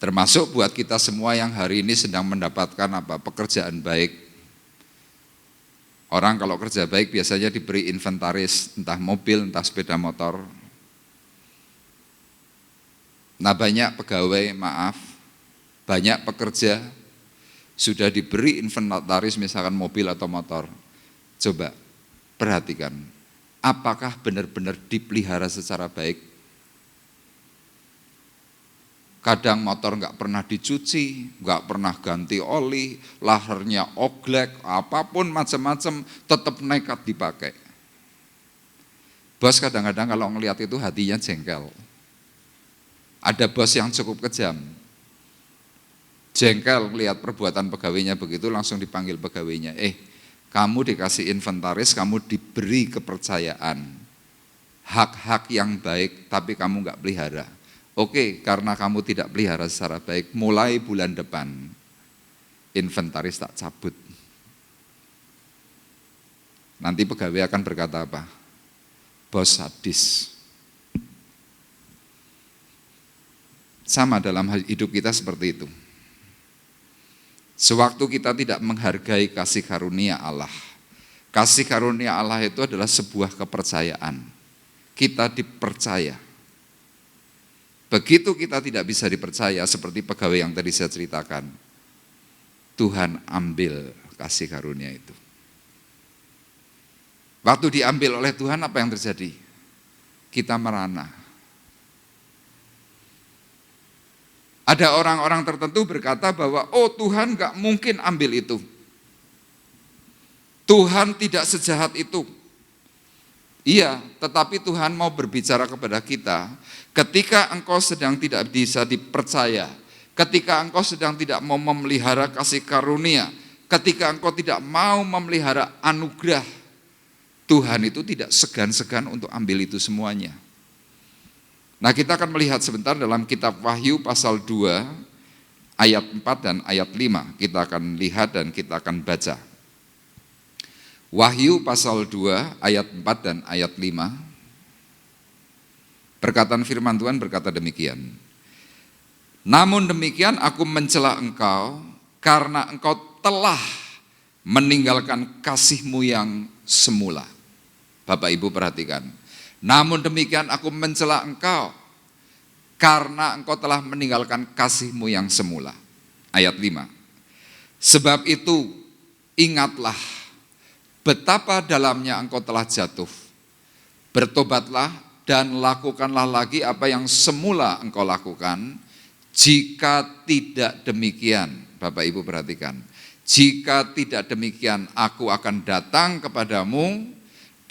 Termasuk buat kita semua yang hari ini sedang mendapatkan pekerjaan baik. Orang kalau kerja baik biasanya diberi inventaris, entah mobil, entah sepeda motor. Nah, banyak pegawai, banyak pekerja sudah diberi inventaris misalkan mobil atau motor. Coba perhatikan, apakah benar-benar dipelihara secara baik? Kadang motor nggak pernah dicuci, nggak pernah ganti oli, lahernya oglek, apapun macam-macam, tetap nekat dipakai. Bos kadang-kadang kalau ngelihat itu hatinya jengkel. Ada bos yang cukup kejam, jengkel melihat perbuatan pegawainya begitu, langsung dipanggil pegawainya, kamu dikasih inventaris, kamu diberi kepercayaan, hak-hak yang baik, tapi kamu nggak pelihara. Oke, karena kamu tidak pelihara secara baik, mulai bulan depan, inventaris tak cabut. Nanti pegawai akan berkata apa? Bos sadis. Sama dalam hidup kita seperti itu. Sewaktu kita tidak menghargai kasih karunia Allah. Kasih karunia Allah itu adalah sebuah kepercayaan. Kita dipercaya. Begitu kita tidak bisa dipercaya seperti pegawai yang tadi saya ceritakan, Tuhan ambil kasih karunia itu. Waktu diambil oleh Tuhan, apa yang terjadi? Kita merana. Ada orang-orang tertentu berkata bahwa, oh Tuhan gak mungkin ambil itu. Tuhan tidak sejahat itu. Iya, tetapi Tuhan mau berbicara kepada kita, ketika engkau sedang tidak bisa dipercaya, ketika engkau sedang tidak mau memelihara kasih karunia, ketika engkau tidak mau memelihara anugerah, Tuhan itu tidak segan-segan untuk ambil itu semuanya. Nah, kita akan melihat sebentar dalam kitab Wahyu pasal 2 ayat 4 dan ayat 5. Kita akan lihat dan kita akan baca. Wahyu pasal 2 ayat 4 dan ayat 5. Perkataan firman Tuhan berkata demikian. Namun demikian aku mencela engkau karena engkau telah meninggalkan kasihmu yang semula. Bapak Ibu perhatikan. Namun demikian aku mencela engkau karena engkau telah meninggalkan kasihmu yang semula. Ayat 5. Sebab itu ingatlah betapa dalamnya engkau telah jatuh. Bertobatlah dan lakukanlah lagi apa yang semula engkau lakukan. Jika tidak demikian, Bapak Ibu perhatikan, jika tidak demikian aku akan datang kepadamu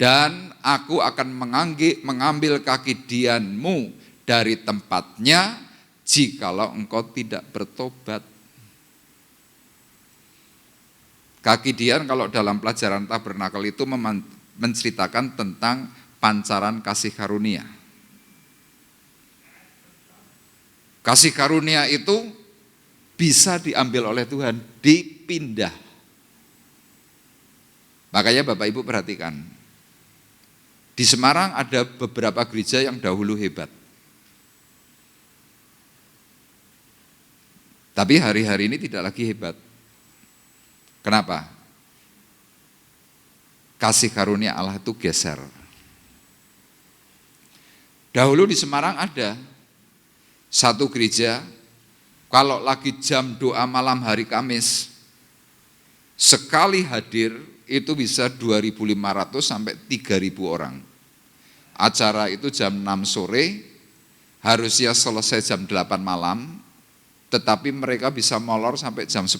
dan aku akan mengambil kaki dianmu dari tempatnya jikalau engkau tidak bertobat. Kaki dian kalau dalam pelajaran tabernakel itu menceritakan tentang pancaran kasih karunia. Kasih karunia itu bisa diambil oleh Tuhan, dipindah. Makanya Bapak Ibu perhatikan, di Semarang ada beberapa gereja yang dahulu hebat. Tapi hari-hari ini tidak lagi hebat. Kenapa? Kasih karunia Allah itu geser. Dahulu di Semarang ada satu gereja, kalau lagi jam doa malam hari Kamis, sekali hadir itu bisa 2.500 sampai 3.000 orang. Acara itu jam 6 sore, harusnya selesai jam 8 malam, tetapi mereka bisa molor sampai jam 10.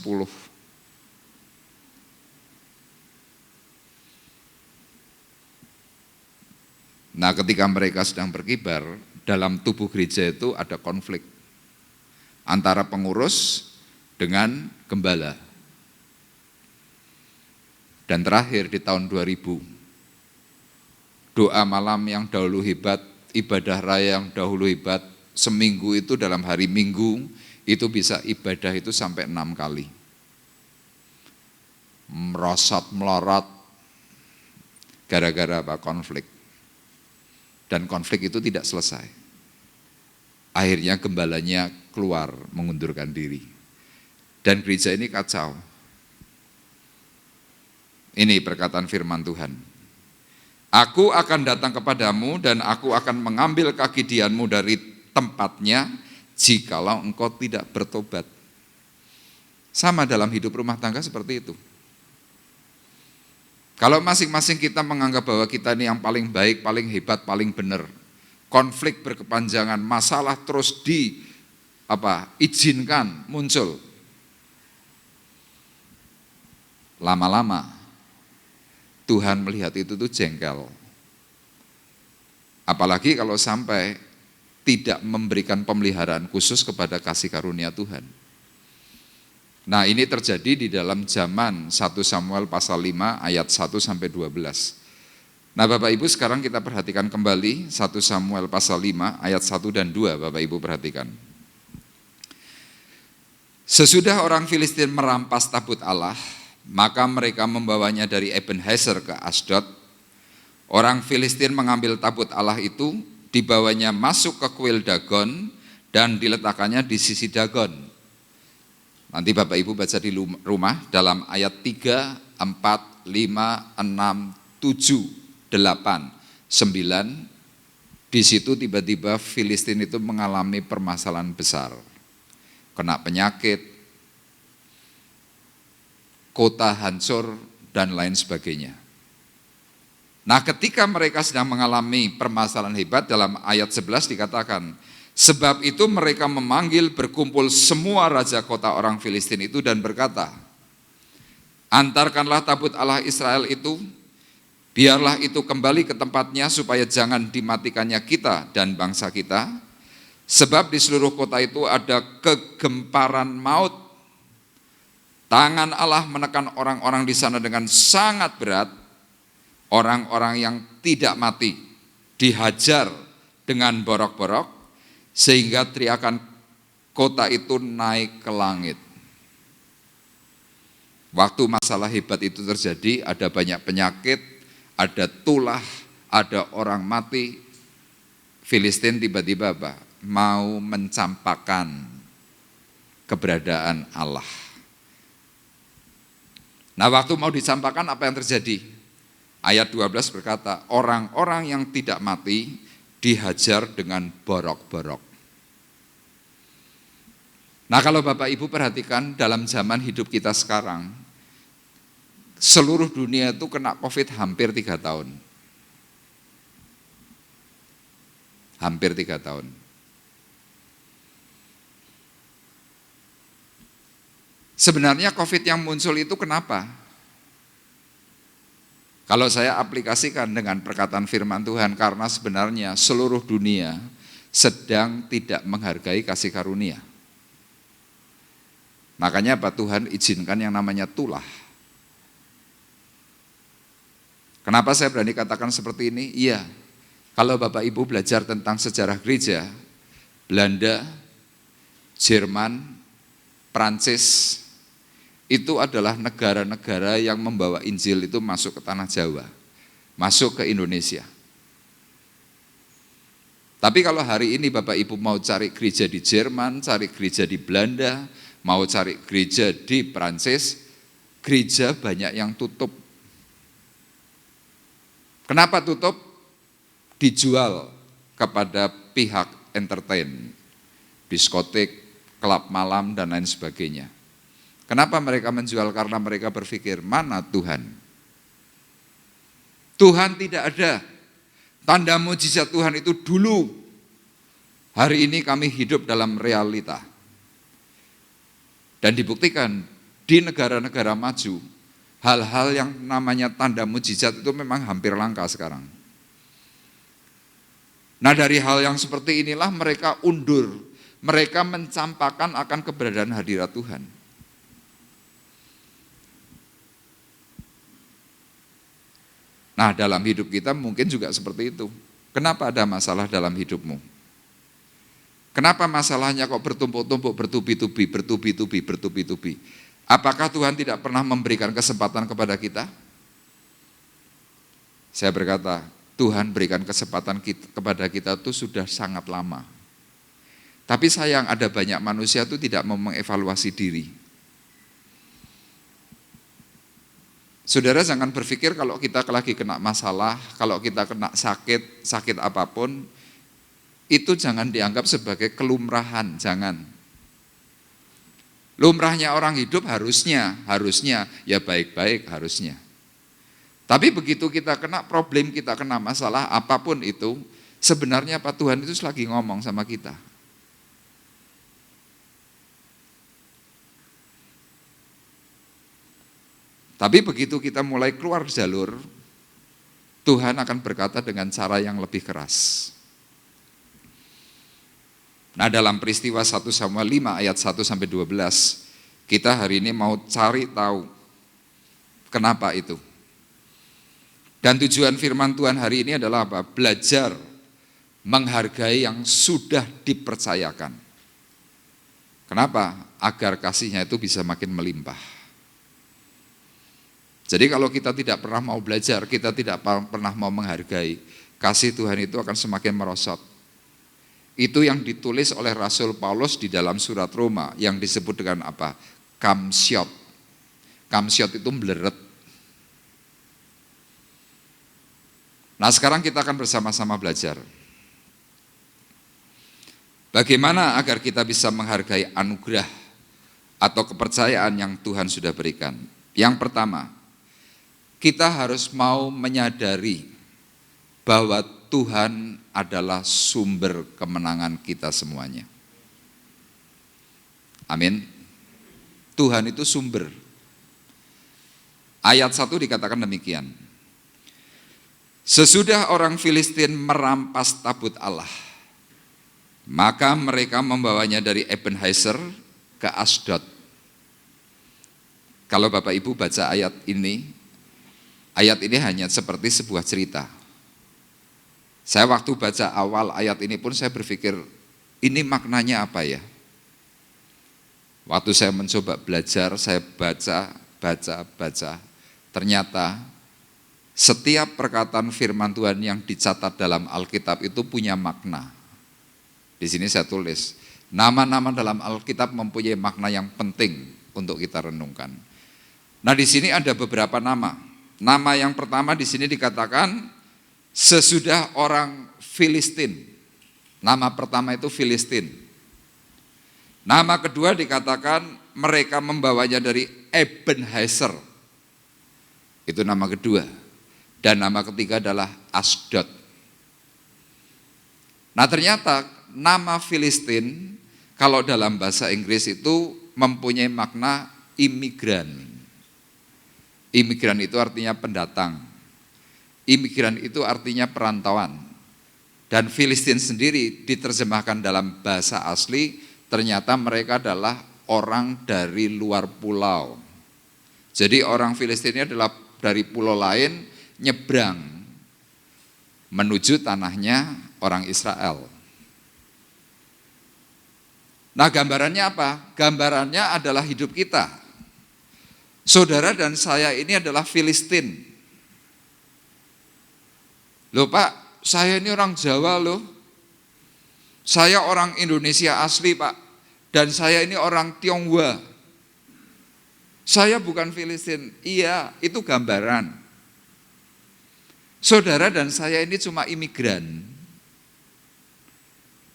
Nah, ketika mereka sedang berkibar, dalam tubuh gereja itu ada konflik antara pengurus dengan gembala. Dan terakhir di tahun 2000, doa malam yang dahulu hebat, ibadah raya yang dahulu hebat, seminggu itu dalam hari Minggu, itu bisa ibadah itu sampai 6 kali. Merosot, melorot, gara-gara apa? Konflik. Dan konflik itu tidak selesai. Akhirnya gembalanya keluar mengundurkan diri. Dan gereja ini kacau. Ini perkataan firman Tuhan. Aku akan datang kepadamu dan aku akan mengambil kegidianmu dari tempatnya jikalau engkau tidak bertobat. Sama dalam hidup rumah tangga seperti itu. Kalau masing-masing kita menganggap bahwa kita ini yang paling baik, paling hebat, paling benar, konflik berkepanjangan, masalah terus izinkan muncul. Lama-lama Tuhan melihat itu tuh jengkel. Apalagi kalau sampai tidak memberikan pemeliharaan khusus kepada kasih karunia Tuhan. Nah, ini terjadi di dalam zaman 1 Samuel pasal 5 ayat 1 sampai 12. Nah, Bapak Ibu, sekarang kita perhatikan kembali 1 Samuel pasal 5 ayat 1 dan 2, Bapak Ibu perhatikan. Sesudah orang Filistin merampas tabut Allah, maka mereka membawanya dari Ebenezer ke Asdod. Orang Filistin mengambil tabut Allah itu, dibawanya masuk ke kuil Dagon dan diletakkannya di sisi Dagon. Nanti Bapak Ibu baca di rumah dalam ayat 3, 4, 5, 6, 7, 8, 9. Di situ tiba-tiba Filistin itu mengalami permasalahan besar. Kena penyakit, kota hancur, dan lain sebagainya. Nah, ketika mereka sedang mengalami permasalahan hebat, dalam ayat 11 dikatakan, sebab itu mereka memanggil berkumpul semua raja kota orang Filistin itu dan berkata, antarkanlah tabut Allah Israel itu, biarlah itu kembali ke tempatnya supaya jangan dimatikannya kita dan bangsa kita, sebab di seluruh kota itu ada kegemparan maut. Tangan Allah menekan orang-orang di sana dengan sangat berat, orang-orang yang tidak mati dihajar dengan borok-borok, sehingga teriakan kota itu naik ke langit. Waktu masalah hebat itu terjadi, ada banyak penyakit, ada tulah, ada orang mati. Filistin tiba-tiba mau mencampakkan keberadaan Allah. Nah, waktu mau dicampakkan, apa yang terjadi? Ayat 12 berkata, orang-orang yang tidak mati dihajar dengan borok-borok. Nah, kalau Bapak Ibu perhatikan dalam zaman hidup kita sekarang, seluruh dunia itu kena COVID hampir 3 tahun. Hampir 3 tahun. Sebenarnya COVID yang muncul itu kenapa? Kalau saya aplikasikan dengan perkataan firman Tuhan, karena sebenarnya seluruh dunia sedang tidak menghargai kasih karunia. Makanya apa? Tuhan izinkan yang namanya tulah. Kenapa saya berani katakan seperti ini? Iya, kalau Bapak Ibu belajar tentang sejarah gereja, Belanda, Jerman, Prancis, itu adalah negara-negara yang membawa Injil itu masuk ke tanah Jawa, masuk ke Indonesia. Tapi kalau hari ini Bapak Ibu mau cari gereja di Jerman, cari gereja di Belanda, mau cari gereja di Prancis, gereja banyak yang tutup. Kenapa tutup? Dijual kepada pihak entertain, diskotik, klub malam, dan lain sebagainya. Kenapa mereka menjual? Karena mereka berpikir, mana Tuhan? Tuhan tidak ada. Tanda mujizat Tuhan itu dulu. Hari ini kami hidup dalam realita. Dan dibuktikan di negara-negara maju, hal-hal yang namanya tanda mujizat itu memang hampir langka sekarang. Nah, dari hal yang seperti inilah mereka undur, mereka mencampakkan akan keberadaan hadirat Tuhan. Nah, dalam hidup kita mungkin juga seperti itu. Kenapa ada masalah dalam hidupmu? Kenapa masalahnya kok bertumpuk-tumpuk, bertubi-tubi? Apakah Tuhan tidak pernah memberikan kesempatan kepada kita? Saya berkata, Tuhan berikan kesempatan kepada kita itu sudah sangat lama. Tapi sayang ada banyak manusia itu tidak mau mengevaluasi diri. Saudara jangan berpikir kalau kita lagi kena masalah, kalau kita kena sakit apapun, itu jangan dianggap sebagai kelumrahan, jangan. Lumrahnya orang hidup harusnya ya baik-baik harusnya. Tapi begitu kita kena problem, kita kena masalah apapun itu, sebenarnya Pak Tuhan itu lagi ngomong sama kita. Tapi begitu kita mulai keluar jalur, Tuhan akan berkata dengan cara yang lebih keras. Nah, dalam peristiwa 1 Samuel 5 ayat 1-12, kita hari ini mau cari tahu kenapa itu. Dan tujuan firman Tuhan hari ini adalah apa? Belajar menghargai yang sudah dipercayakan. Kenapa? Agar kasihnya itu bisa makin melimpah. Jadi kalau kita tidak pernah mau belajar, kita tidak pernah mau menghargai, kasih Tuhan itu akan semakin merosot. Itu yang ditulis oleh Rasul Paulus di dalam surat Roma yang disebut dengan apa? Kamsyot. Kamsyot itu meleret. Nah, sekarang kita akan bersama-sama belajar. Bagaimana agar kita bisa menghargai anugerah atau kepercayaan yang Tuhan sudah berikan. Yang pertama, kita harus mau menyadari bahwa Tuhan adalah sumber kemenangan kita semuanya. Amin. Tuhan itu sumber. Ayat 1 dikatakan demikian. Sesudah orang Filistin merampas tabut Allah, maka mereka membawanya dari Ebenezer ke Asdod. Kalau Bapak Ibu baca ayat ini hanya seperti sebuah cerita. Saya waktu baca awal ayat ini pun saya berpikir, ini maknanya apa ya? Waktu saya mencoba belajar, saya baca, ternyata setiap perkataan firman Tuhan yang dicatat dalam Alkitab itu punya makna. Di sini saya tulis, nama-nama dalam Alkitab mempunyai makna yang penting untuk kita renungkan. Nah, di sini ada beberapa nama. Nama yang pertama di sini dikatakan sesudah orang Filistin. Nama pertama itu Filistin. Nama kedua dikatakan mereka membawanya dari Ebenezer. Itu nama kedua. Dan nama ketiga adalah Asdod. Nah, ternyata nama Filistin kalau dalam bahasa Inggris itu mempunyai makna imigran. Imigran itu artinya pendatang. Imigran itu artinya perantauan. Dan Filistin sendiri diterjemahkan dalam bahasa asli, ternyata mereka adalah orang dari luar pulau. Jadi orang Filistin ini adalah dari pulau lain nyebrang menuju tanahnya orang Israel. Nah, gambarannya apa? Gambarannya adalah hidup kita. Saudara dan saya ini adalah Filistin. Loh Pak, saya ini orang Jawa loh. Saya orang Indonesia asli Pak. Dan saya ini orang Tionghoa. Saya bukan Filistin. Iya, itu gambaran. Saudara dan saya ini cuma imigran.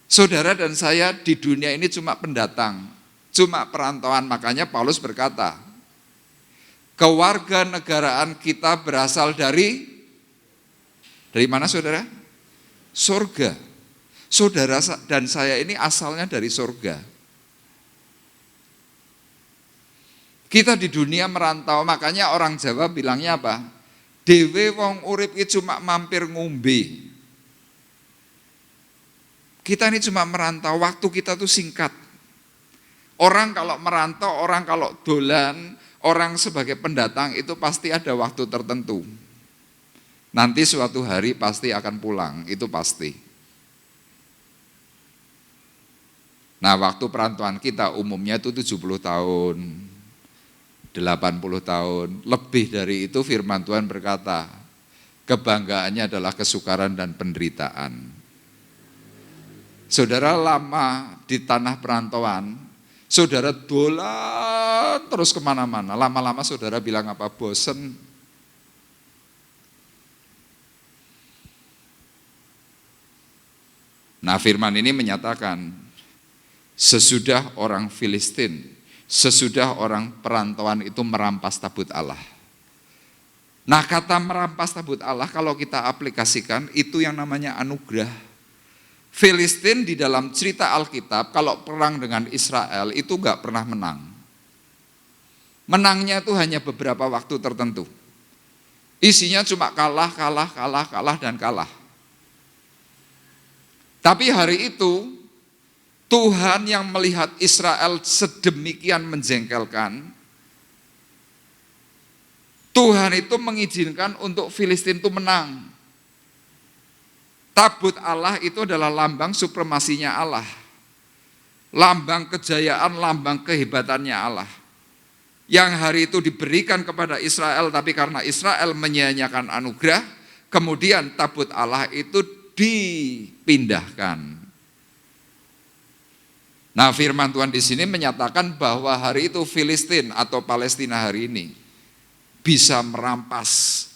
Saudara dan saya di dunia ini cuma pendatang. Cuma perantauan, makanya Paulus berkata, kewarganegaraan kita berasal dari mana saudara? Surga. Saudara dan saya ini asalnya dari surga. Kita di dunia merantau, makanya orang Jawa bilangnya apa? Dewe wong urip iki cuma mampir ngombe. Kita ini cuma merantau, waktu kita tuh singkat. Orang kalau merantau, orang kalau dolan, orang sebagai pendatang itu pasti ada waktu tertentu. Nanti suatu hari pasti akan pulang, itu pasti. Nah, waktu perantauan kita umumnya itu 70 tahun, 80 tahun. Lebih dari itu firman Tuhan berkata, kebanggaannya adalah kesukaran dan penderitaan. Saudara lama di tanah perantauan, saudara dolan terus kemana-mana. Lama-lama saudara bilang apa? Bosen. Nah, firman ini menyatakan, sesudah orang Filistin, sesudah orang perantauan itu merampas tabut Allah. Nah, kata merampas tabut Allah kalau kita aplikasikan itu yang namanya anugerah. Filistin di dalam cerita Alkitab kalau perang dengan Israel itu gak pernah menang. Menangnya itu hanya beberapa waktu tertentu. Isinya cuma kalah, dan kalah. Tapi hari itu Tuhan yang melihat Israel sedemikian menjengkelkan, Tuhan itu mengizinkan untuk Filistin itu menang. Tabut Allah itu adalah lambang supremasinya Allah. Lambang kejayaan, lambang kehebatannya Allah. Yang hari itu diberikan kepada Israel, tapi karena Israel menyia-nyiakan anugerah, kemudian tabut Allah itu dipindahkan. Nah, firman Tuhan di sini menyatakan bahwa hari itu Filistin atau Palestina hari ini bisa merampas.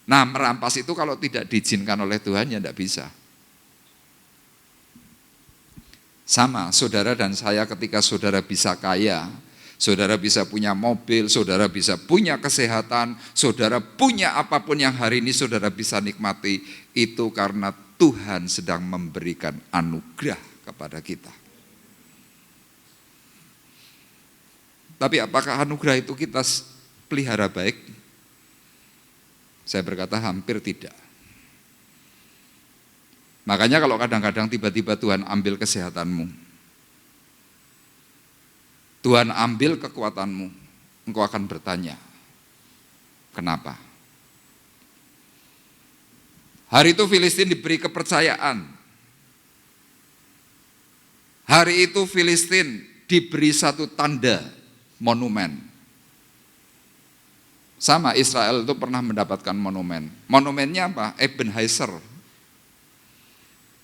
Nah, merampas itu kalau tidak diizinkan oleh Tuhan ya tidak bisa. Sama, saudara dan saya ketika saudara bisa kaya, saudara bisa punya mobil, saudara bisa punya kesehatan, saudara punya apapun yang hari ini saudara bisa nikmati, itu karena Tuhan sedang memberikan anugerah kepada kita. Tapi apakah anugerah itu kita pelihara baik? Saya berkata hampir tidak. Makanya kalau kadang-kadang tiba-tiba Tuhan ambil kesehatanmu, Tuhan ambil kekuatanmu, engkau akan bertanya, kenapa? Hari itu Filistin diberi kepercayaan. Hari itu Filistin diberi satu tanda monumen. Sama, Israel itu pernah mendapatkan monumen. Monumennya apa? Ebenezer.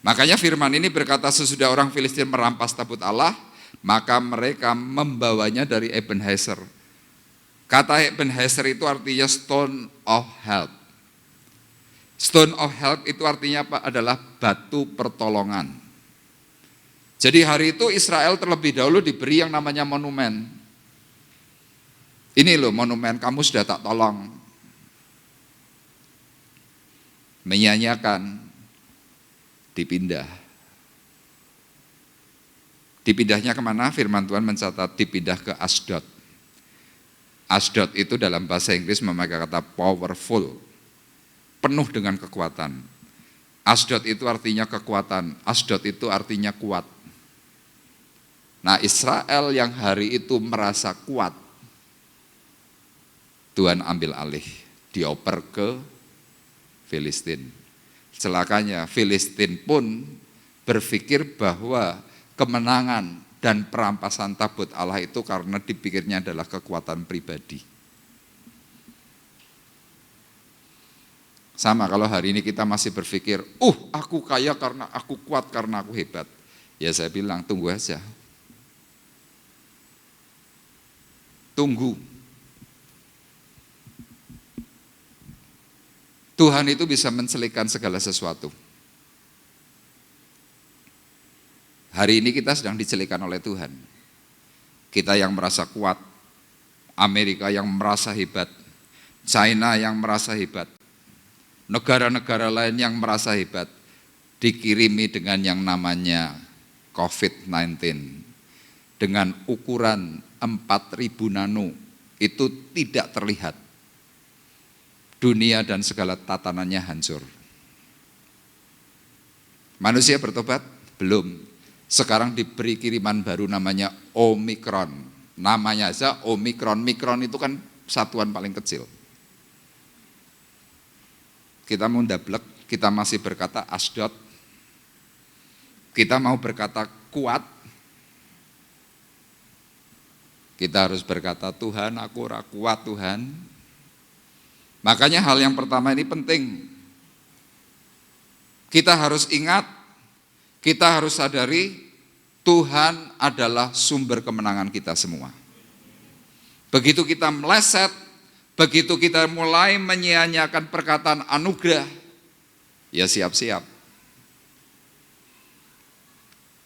Makanya firman ini berkata sesudah orang Filistin merampas tabut Allah, maka mereka membawanya dari Ebenezer. Kata Ebenezer itu artinya stone of help. Stone of help itu artinya apa? Adalah batu pertolongan. Jadi hari itu Israel terlebih dahulu diberi yang namanya monumen. Ini loh monumen, kamu sudah tak tolong. Menyanyiakan, dipindah. Dipindahnya kemana? Firman Tuhan mencatat dipindah ke Asdod. Asdod itu dalam bahasa Inggris memakai kata powerful, penuh dengan kekuatan. Asdod itu artinya kekuatan, Asdod itu artinya kuat. Nah, Israel yang hari itu merasa kuat, Tuhan ambil alih, dioper ke Filistin. Celakanya Filistin pun berpikir bahwa kemenangan dan perampasan tabut Allah itu karena dipikirnya adalah kekuatan pribadi. Sama kalau hari ini kita masih berpikir, aku kaya karena aku kuat, karena aku hebat. Ya saya bilang tunggu aja. Tunggu. Tuhan itu bisa menselipkan segala sesuatu. Hari ini kita sedang dicelikkan oleh Tuhan. Kita yang merasa kuat, Amerika yang merasa hebat, China yang merasa hebat, negara-negara lain yang merasa hebat, dikirimi dengan yang namanya COVID-19. Dengan ukuran 4.000 nano, itu tidak terlihat. Dunia dan segala tatanannya hancur. Manusia bertobat? Belum. Sekarang diberi kiriman baru namanya Omikron. Namanya aja Omikron. Mikron itu kan satuan paling kecil. Kita mau ndablek, kita masih berkata asdod. Kita mau berkata kuat. Kita harus berkata, Tuhan, aku ora kuat, Tuhan. Makanya hal yang pertama ini penting. Kita harus ingat, kita harus sadari, Tuhan adalah sumber kemenangan kita semua. Begitu kita meleset, begitu kita mulai menyia-nyiakan perkataan anugerah, ya siap-siap.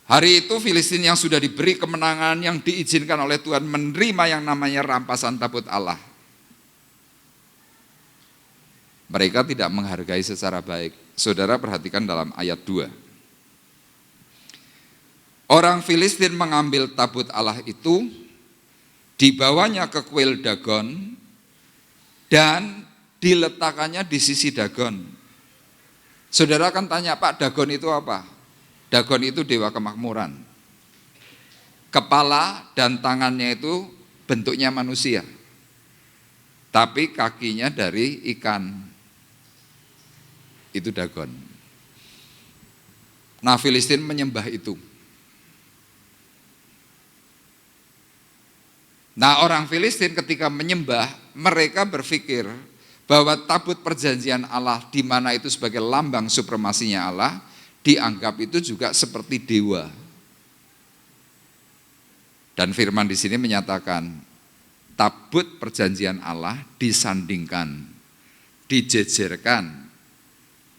Hari itu Filistin yang sudah diberi kemenangan, yang diizinkan oleh Tuhan menerima yang namanya rampasan tabut Allah. Mereka tidak menghargai secara baik. Saudara perhatikan dalam ayat 2. Orang Filistin mengambil tabut Allah itu, dibawanya ke kuil Dagon, dan diletakkannya di sisi Dagon. Saudara kan tanya, Pak, Dagon itu apa? Dagon itu dewa kemakmuran. Kepala dan tangannya itu bentuknya manusia, tapi kakinya dari ikan. Itu Dagon. Nah, Filistin menyembah itu. Nah, orang Filistin ketika menyembah, mereka berpikir bahwa tabut perjanjian Allah, di mana itu sebagai lambang supremasinya Allah, dianggap itu juga seperti dewa. Dan firman di sini menyatakan, tabut perjanjian Allah disandingkan, dijejerkan,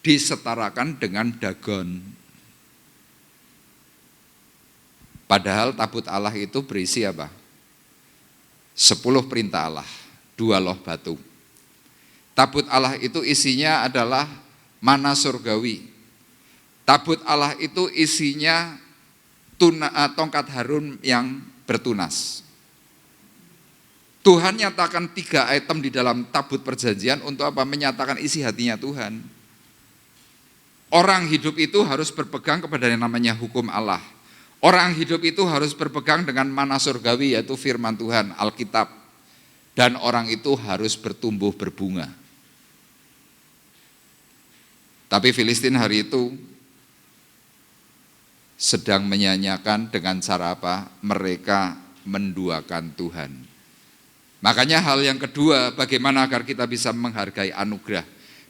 disetarakan dengan Dagon. Padahal tabut Allah itu berisi apa? 10 perintah Allah, 2 loh batu. Tabut Allah itu isinya adalah mana surgawi. Tabut Allah itu isinya tongkat Harun yang bertunas. Tuhan nyatakan 3 item di dalam tabut perjanjian untuk apa? Menyatakan isi hatinya Tuhan. Orang hidup itu harus berpegang kepada yang namanya hukum Allah. Orang hidup itu harus berpegang dengan mana surgawi, yaitu firman Tuhan, Alkitab. Dan orang itu harus bertumbuh berbunga. Tapi Filistin hari itu sedang menyanyiakan dengan cara apa? Mereka menduakan Tuhan. Makanya hal yang kedua, bagaimana agar kita bisa menghargai anugerah,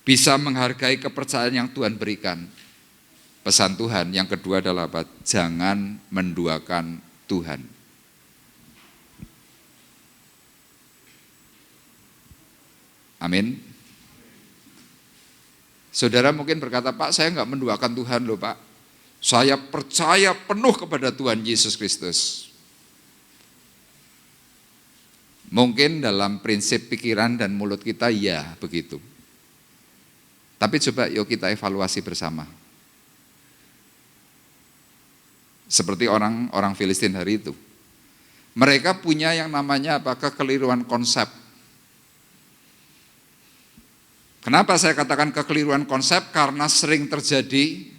bisa menghargai kepercayaan yang Tuhan berikan. Pesan Tuhan yang kedua adalah apa? Jangan menduakan Tuhan. Amin. Saudara mungkin berkata, Pak, saya enggak menduakan Tuhan loh, Pak. Saya percaya penuh kepada Tuhan Yesus Kristus. Mungkin dalam prinsip pikiran dan mulut kita ya begitu. Tapi coba yuk kita evaluasi bersama. Seperti orang Filistin hari itu. Mereka punya yang namanya apa? Kekeliruan konsep. Kenapa saya katakan kekeliruan konsep? Karena sering terjadi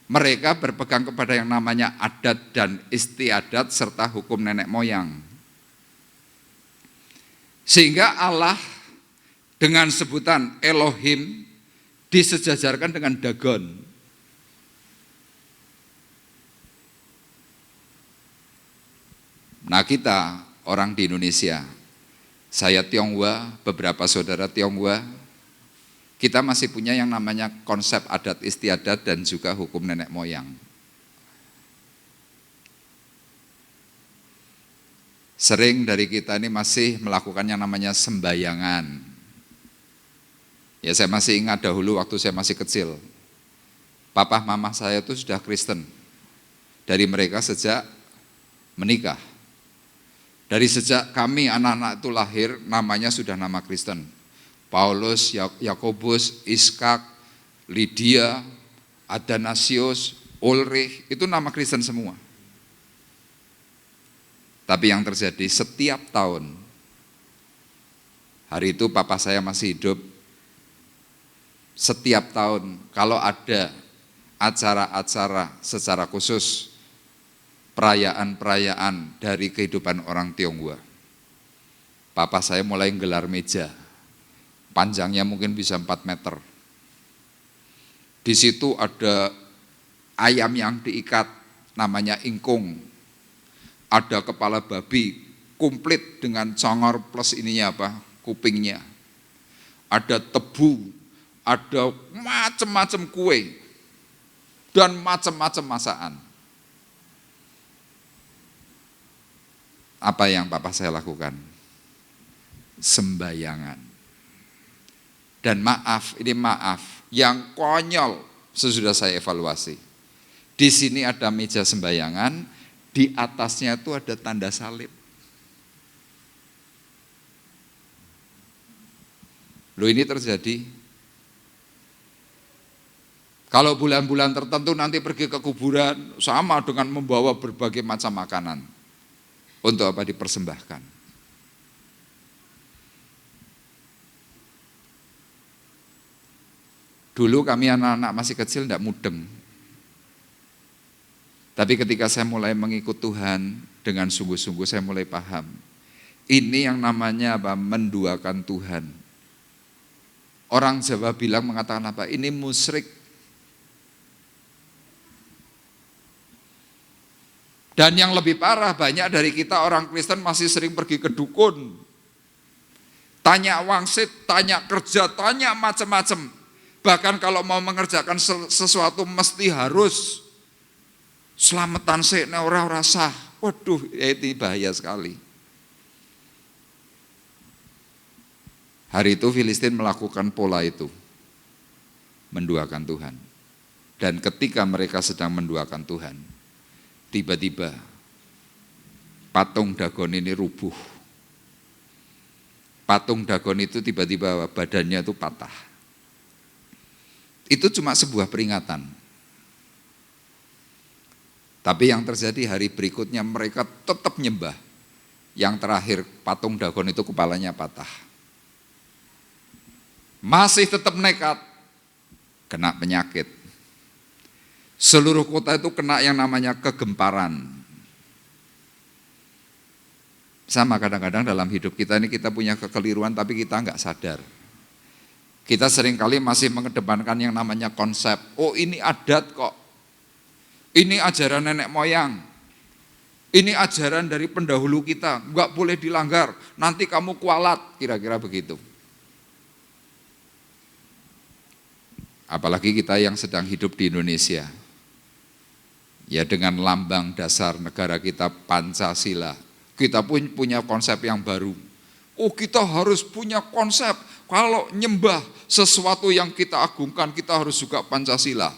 mereka berpegang kepada yang namanya adat dan istiadat serta hukum nenek moyang. Sehingga Allah dengan sebutan Elohim disejajarkan dengan Dagon. Nah, kita orang di Indonesia, saya Tionghoa, beberapa saudara Tionghoa, kita masih punya yang namanya konsep adat istiadat dan juga hukum nenek moyang. Sering dari kita ini masih melakukan yang namanya sembayangan. Ya, saya masih ingat dahulu waktu saya masih kecil. Papa mama saya itu sudah Kristen. Dari mereka sejak menikah. Dari sejak kami anak-anak itu lahir, namanya sudah nama Kristen. Paulus, Yakobus, Iskak, Lydia, Athanasius, Ulrich, itu nama Kristen semua. Tapi yang terjadi setiap tahun, hari itu papa saya masih hidup, setiap tahun kalau ada acara-acara secara khusus, perayaan-perayaan dari kehidupan orang Tionghoa. Papa saya mulai gelar meja, panjangnya mungkin bisa 4 meter. Di situ ada ayam yang diikat, namanya ingkung. Ada kepala babi, komplit dengan congor plus ininya apa, kupingnya. Ada tebu, ada macam-macam kue, dan macam-macam masakan. Apa yang papa saya lakukan? Sembayangan. Dan maaf, ini maaf, yang konyol sesudah saya evaluasi. Di sini ada meja sembayangan, di atasnya itu ada tanda salib. Loh, ini terjadi. Kalau bulan-bulan tertentu nanti pergi ke kuburan, sama dengan membawa berbagai macam makanan. Untuk apa? Dipersembahkan. Dulu kami anak-anak masih kecil tidak mudeng. Tapi ketika saya mulai mengikut Tuhan dengan sungguh-sungguh, saya mulai paham. Ini yang namanya apa? Menduakan Tuhan. Orang Jawa bilang, mengatakan apa? Ini musyrik. Dan yang lebih parah, banyak dari kita orang Kristen masih sering pergi ke dukun. Tanya wangsit, tanya kerja, tanya macam-macam. Bahkan kalau mau mengerjakan sesuatu mesti harus selamatan sih, ora sah. Waduh, ini bahaya sekali. Hari itu Filistin melakukan pola itu, menduakan Tuhan. Dan ketika mereka sedang menduakan Tuhan, tiba-tiba patung Dagon ini rubuh. Patung Dagon itu tiba-tiba badannya itu patah. Itu cuma sebuah peringatan. Tapi yang terjadi hari berikutnya mereka tetap nyembah. Yang terakhir patung Dagon itu kepalanya patah. Masih tetap nekat, kena penyakit. Seluruh kota itu kena yang namanya kegemparan. Sama kadang-kadang dalam hidup kita ini kita punya kekeliruan tapi kita enggak sadar. Kita seringkali masih mengedepankan yang namanya konsep. Oh, ini adat kok. Ini ajaran nenek moyang. Ini ajaran dari pendahulu kita, enggak boleh dilanggar. Nanti kamu kualat, kira-kira begitu. Apalagi kita yang sedang hidup di Indonesia. Ya, dengan lambang dasar negara kita Pancasila. Kita pun punya konsep yang baru. Oh, kita harus punya konsep. Kalau nyembah sesuatu yang kita agungkan, kita harus juga Pancasila.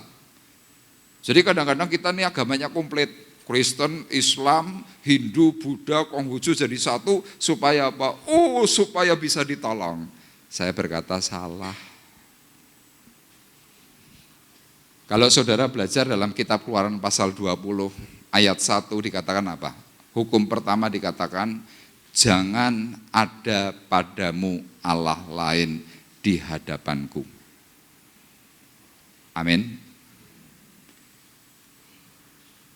Jadi kadang-kadang kita ini agamanya komplit. Kristen, Islam, Hindu, Buddha, Konghucu jadi satu. Supaya apa? Oh, supaya bisa ditolong. Saya berkata salah. Kalau saudara belajar dalam kitab Keluaran pasal 20 ayat 1 dikatakan apa? Hukum pertama dikatakan, jangan ada padamu Allah lain di hadapanku. Amin.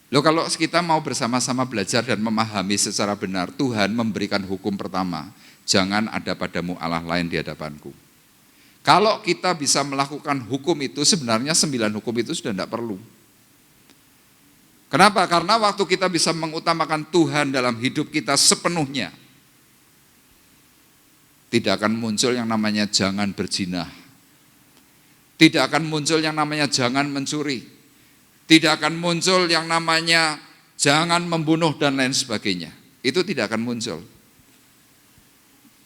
Loh, kalau kita mau bersama-sama belajar dan memahami secara benar, Tuhan memberikan hukum pertama, jangan ada padamu Allah lain di hadapanku. Kalau kita bisa melakukan hukum itu, sebenarnya 9 hukum itu sudah tidak perlu. Kenapa? Karena waktu kita bisa mengutamakan Tuhan dalam hidup kita sepenuhnya, tidak akan muncul yang namanya jangan berzina. Tidak akan muncul yang namanya jangan mencuri. Tidak akan muncul yang namanya jangan membunuh dan lain sebagainya. Itu tidak akan muncul.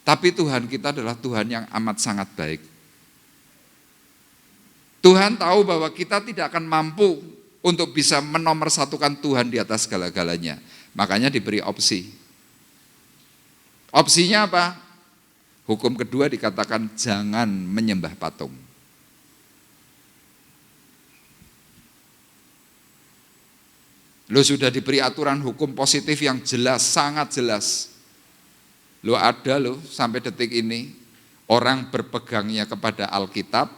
Tapi Tuhan kita adalah Tuhan yang amat sangat baik. Tuhan tahu bahwa kita tidak akan mampu untuk bisa menomorsatukan Tuhan di atas segala-galanya. Makanya diberi opsi. Opsinya apa? Hukum kedua dikatakan jangan menyembah patung. Lo sudah diberi aturan hukum positif yang jelas, sangat jelas. Lo ada lo sampai detik ini orang berpegangnya kepada Alkitab,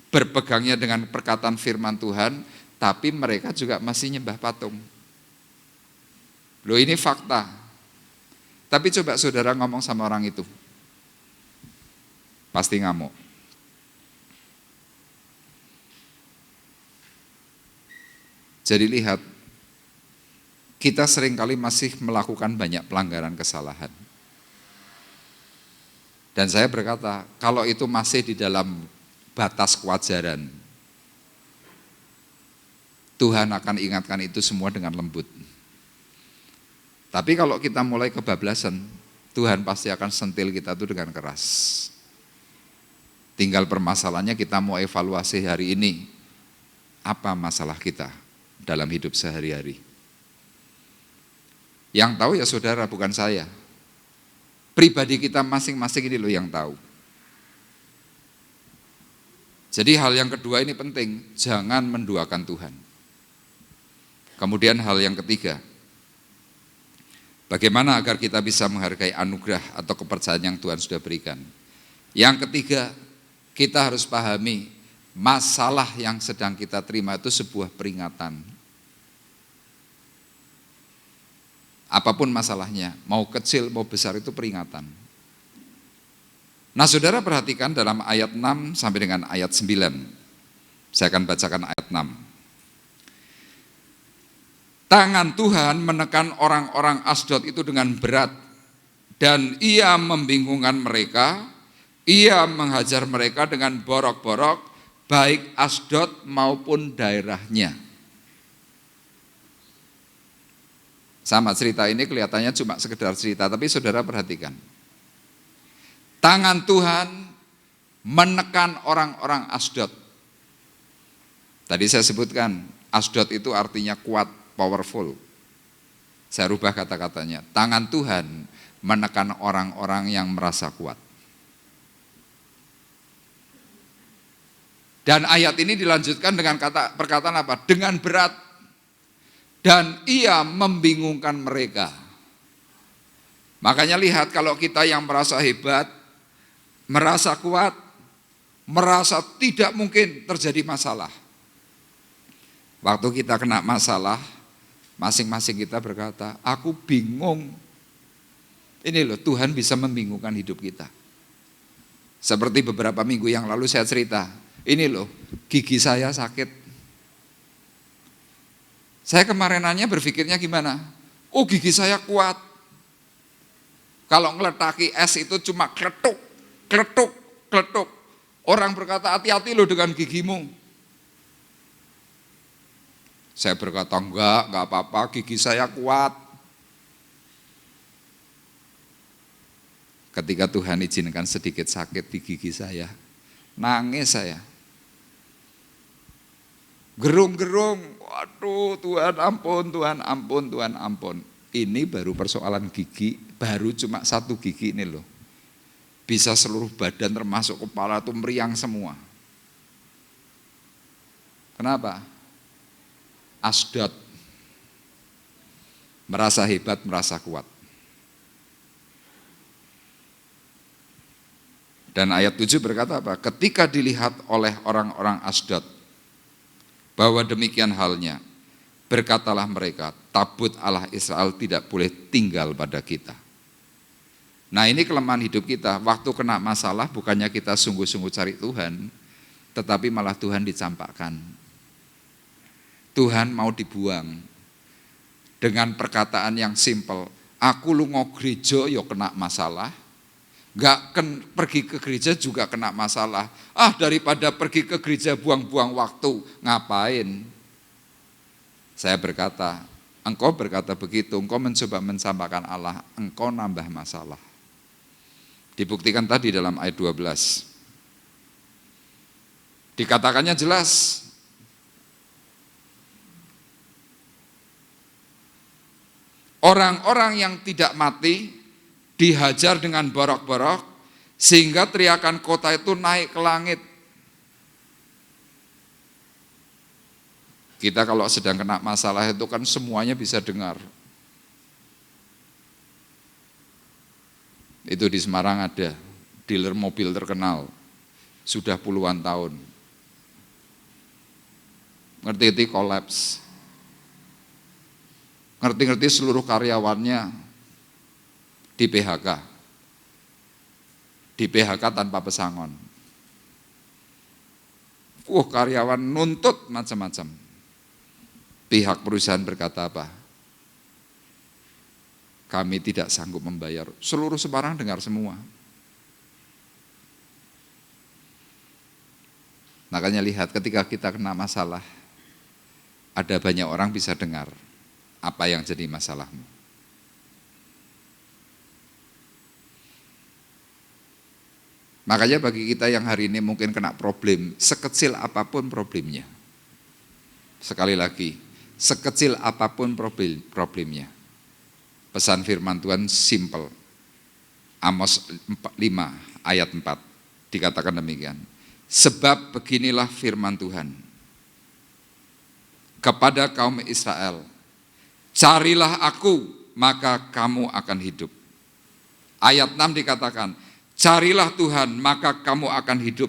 berpegangnya dengan perkataan firman Tuhan, tapi mereka juga masih nyembah patung. Loh, ini fakta. Tapi coba saudara ngomong sama orang itu, pasti ngamuk. Jadi lihat, kita seringkali masih melakukan banyak pelanggaran kesalahan. Dan saya berkata, kalau itu masih di dalam batas kewajaran, Tuhan akan ingatkan itu semua dengan lembut. Tapi kalau kita mulai kebablasan, Tuhan pasti akan sentil kita itu dengan keras. Tinggal permasalahannya kita mau evaluasi hari ini, apa masalah kita dalam hidup sehari-hari. Yang tahu ya saudara, bukan saya. Pribadi kita masing-masing ini loh yang tahu. Jadi hal yang kedua ini penting, jangan menduakan Tuhan. Kemudian hal yang ketiga, bagaimana agar kita bisa menghargai anugerah atau kepercayaan yang Tuhan sudah berikan. Yang ketiga, kita harus pahami masalah yang sedang kita terima itu sebuah peringatan. Apapun masalahnya, mau kecil, mau besar, itu peringatan. Nah saudara perhatikan dalam ayat 6 sampai dengan ayat 9. Saya akan bacakan ayat 6. Tangan Tuhan menekan orang-orang Asdod itu dengan berat, dan ia membingungkan mereka, ia menghajar mereka dengan borok-borok, baik Asdod maupun daerahnya. Sama, cerita ini kelihatannya cuma sekedar cerita, tapi saudara perhatikan. Tangan Tuhan menekan orang-orang Asdod. Tadi saya sebutkan, Asdod itu artinya kuat, powerful. Saya rubah kata-katanya, tangan Tuhan menekan orang-orang yang merasa kuat. Dan ayat ini dilanjutkan dengan perkataan apa? Dengan berat. Dan ia membingungkan mereka. Makanya lihat, kalau kita yang merasa hebat, merasa kuat, merasa tidak mungkin terjadi masalah. Waktu kita kena masalah, masing-masing kita berkata, aku bingung. Ini loh, Tuhan bisa membingungkan hidup kita. Seperti beberapa minggu yang lalu saya cerita, ini loh, gigi saya sakit. Saya kemarinannya berpikirnya gimana? Oh, gigi saya kuat. Kalau ngeletaki es itu cuma kletuk, kletuk, kletuk. Orang berkata, hati-hati loh dengan gigimu. Saya berkata, enggak apa-apa, gigi saya kuat. Ketika Tuhan izinkan sedikit sakit di gigi saya, nangis saya. Gerung-gerung, waduh Tuhan ampun, Tuhan ampun, Tuhan ampun. Ini baru persoalan gigi, baru cuma satu gigi ini loh. Bisa seluruh badan termasuk kepala itu meriang semua. Kenapa? Asdod. Merasa hebat, merasa kuat. Dan ayat 7 berkata apa? Ketika dilihat oleh orang-orang Asdod, bahwa demikian halnya, berkatalah mereka, tabut Allah Israel tidak boleh tinggal pada kita. Nah ini kelemahan hidup kita, waktu kena masalah bukannya kita sungguh-sungguh cari Tuhan, tetapi malah Tuhan dicampakkan. Tuhan mau dibuang dengan perkataan yang simpel, aku lungo gereja yo kena masalah, pergi ke gereja juga kena masalah. Daripada pergi ke gereja buang-buang waktu, ngapain? Saya berkata, engkau berkata begitu, engkau mencoba mencampakkan Allah, engkau nambah masalah. Dibuktikan tadi dalam ayat 12. Dikatakannya jelas, orang-orang yang tidak mati dihajar dengan borok-borok, sehingga teriakan kota itu naik ke langit. Kita kalau sedang kena masalah itu kan semuanya bisa dengar. Itu di Semarang ada dealer mobil terkenal, sudah puluhan tahun. ngerti-ngerti kolaps. Ngerti-ngerti seluruh karyawannya di PHK. Di PHK tanpa pesangon. Karyawan nuntut macam-macam. Pihak perusahaan berkata apa? Kami tidak sanggup membayar. Seluruh Semarang dengar semua. Makanya lihat ketika kita kena masalah, ada banyak orang bisa dengar apa yang jadi masalahmu. Makanya bagi kita yang hari ini mungkin kena problem, sekecil apapun problemnya. Sekali lagi, sekecil apapun problemnya. Pesan firman Tuhan simple. Amos 5 ayat 4 dikatakan demikian. Sebab beginilah firman Tuhan kepada kaum Israel, carilah aku maka kamu akan hidup. Ayat 6 dikatakan, carilah Tuhan maka kamu akan hidup.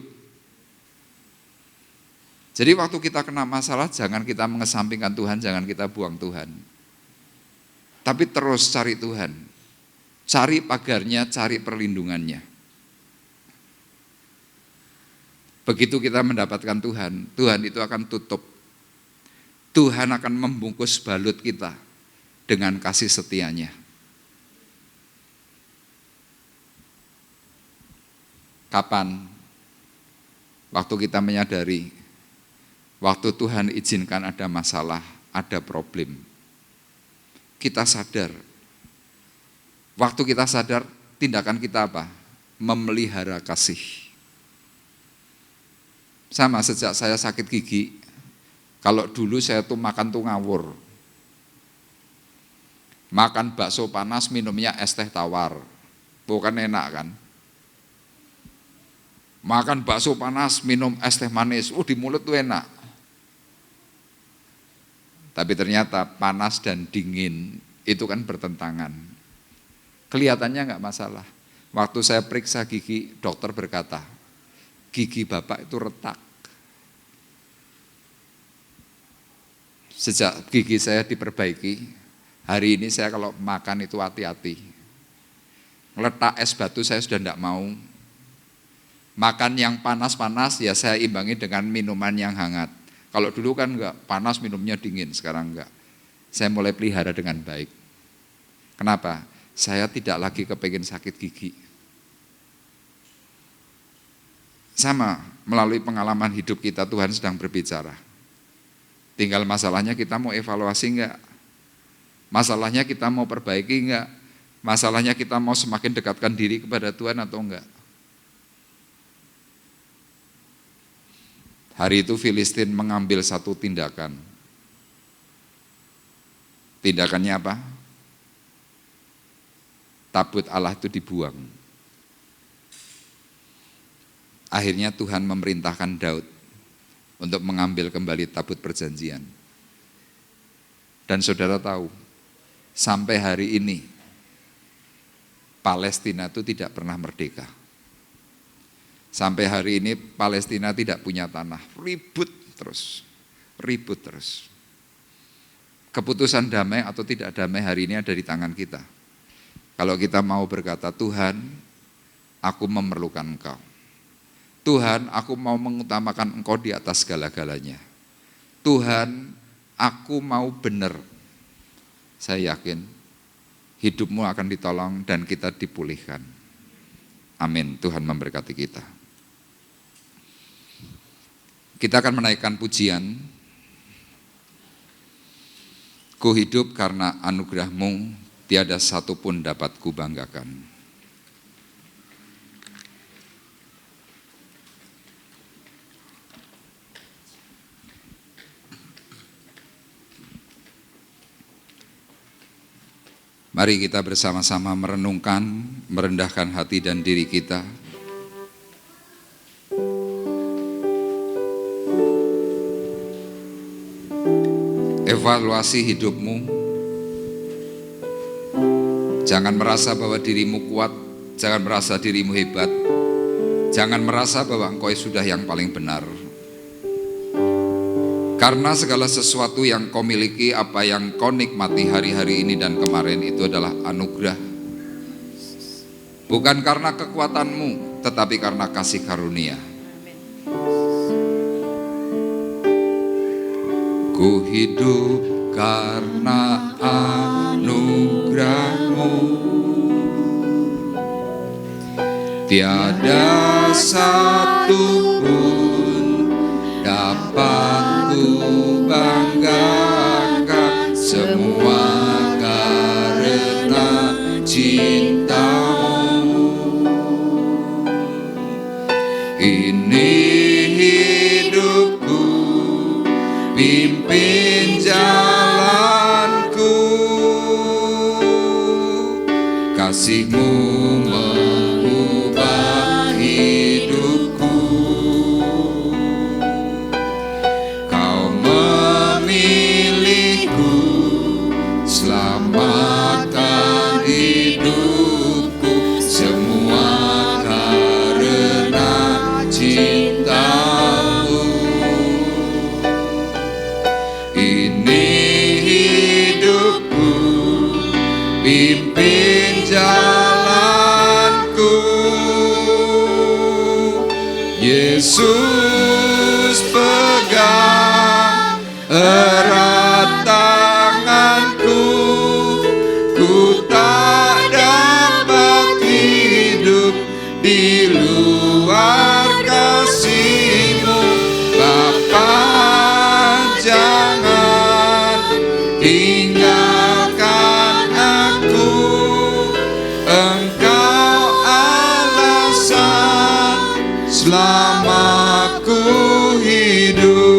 Jadi waktu kita kena masalah jangan kita mengesampingkan Tuhan, jangan kita buang Tuhan. Tapi terus cari Tuhan. Cari pagarnya, cari perlindungannya. Begitu kita mendapatkan Tuhan, Tuhan itu akan tutup. Tuhan akan membungkus balut kita dengan kasih setianya. Kapan? Waktu kita menyadari, waktu Tuhan izinkan ada masalah, ada problem. Kita sadar. Waktu kita sadar, tindakan kita apa? Memelihara kasih. Sama sejak saya sakit gigi, kalau dulu saya tuh makan tuh ngawur. Makan bakso panas, minumnya es teh tawar. Bukan enak kan? Makan bakso panas, minum es teh manis, di mulut tuh enak. Tapi ternyata panas dan dingin itu kan bertentangan. Kelihatannya enggak masalah. Waktu saya periksa gigi, dokter berkata, gigi bapak itu retak. Sejak gigi saya diperbaiki, hari ini saya kalau makan itu hati-hati. Letak es batu saya sudah enggak mau. Makan yang panas-panas ya saya imbangi dengan minuman yang hangat. Kalau dulu kan enggak, panas minumnya dingin, sekarang enggak. Saya mulai pelihara dengan baik. Kenapa? Saya tidak lagi kepengin sakit gigi. Sama, melalui pengalaman hidup kita Tuhan sedang berbicara. Tinggal masalahnya kita mau evaluasi enggak? Masalahnya kita mau perbaiki enggak? Masalahnya kita mau semakin dekatkan diri kepada Tuhan atau enggak? Hari itu Filistin mengambil satu tindakan. Tindakannya apa? Tabut Allah itu dibuang. Akhirnya Tuhan memerintahkan Daud untuk mengambil kembali tabut perjanjian. Dan saudara tahu, sampai hari ini Palestina itu tidak pernah merdeka. Sampai hari ini Palestina tidak punya tanah, ribut terus. Keputusan damai atau tidak damai hari ini ada di tangan kita. Kalau kita mau berkata, Tuhan, aku memerlukan Engkau. Tuhan, aku mau mengutamakan Engkau di atas segala-galanya. Tuhan, aku mau benar. Saya yakin hidupmu akan ditolong dan kita dipulihkan. Amin. Tuhan memberkati kita. Kita akan menaikkan pujian. Ku hidup karena anugerah-Mu, tiada satu pun dapat kubanggakan. Mari kita bersama-sama merenungkan, merendahkan hati dan diri kita. Evaluasi hidupmu. Jangan merasa bahwa dirimu kuat, jangan merasa dirimu hebat. Jangan merasa bahwa engkau sudah yang paling benar. Karena segala sesuatu yang kau miliki, apa yang kau nikmati hari-hari ini dan kemarin itu adalah anugerah. Bukan karena kekuatanmu, tetapi karena kasih karunia. Ku hidup karena anugerah-Mu. Tiada satu pun dapat ku banggakan, semua karena cinta-Mu. Ini hidupku, pimpin jalanku, kasih-Mu mengubah hidupku. Kau memilihku, selamatkan hidupku, semua karena cinta-Mu. Ini hidupku, pimpin jalanku. Yesus pegang erat tanganku, ku tak dapat hidup di luar kasih-Mu. Bapa, jangan tinggalkan aku, Engkau alasan selamaku hidup.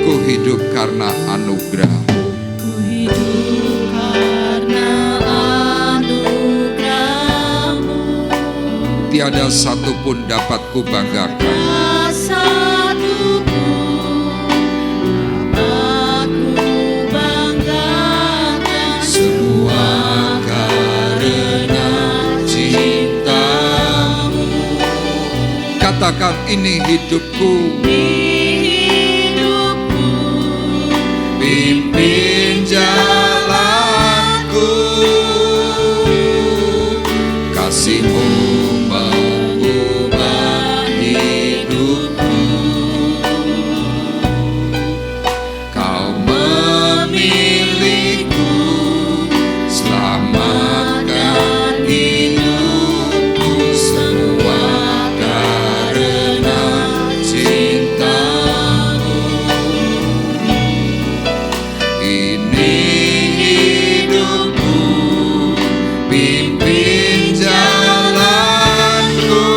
Ku hidup karena anugerah. Ku hidup karena anugerah-Mu. Tiada satu pun dapat ku banggakan. Satu pun dapat ku banggakan, Semua karena cinta-Mu. Katakan, ini hidupku, hidupku, pimpin jalanku, kasih-Mu mengubah hidupku. Kau memilihku, selamatkan hidupku, semua karena cinta-Mu. Ini hidupku, pimpin jalanku.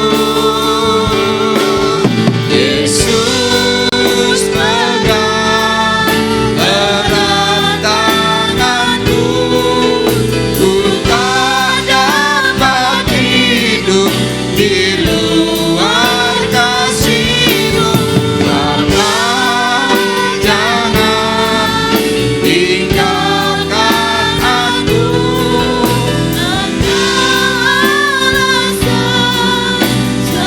Yesus pegang erat tanganku, ku tak dapat hidup di luar kasih-Mu. Bapa, jangan tinggalkan aku,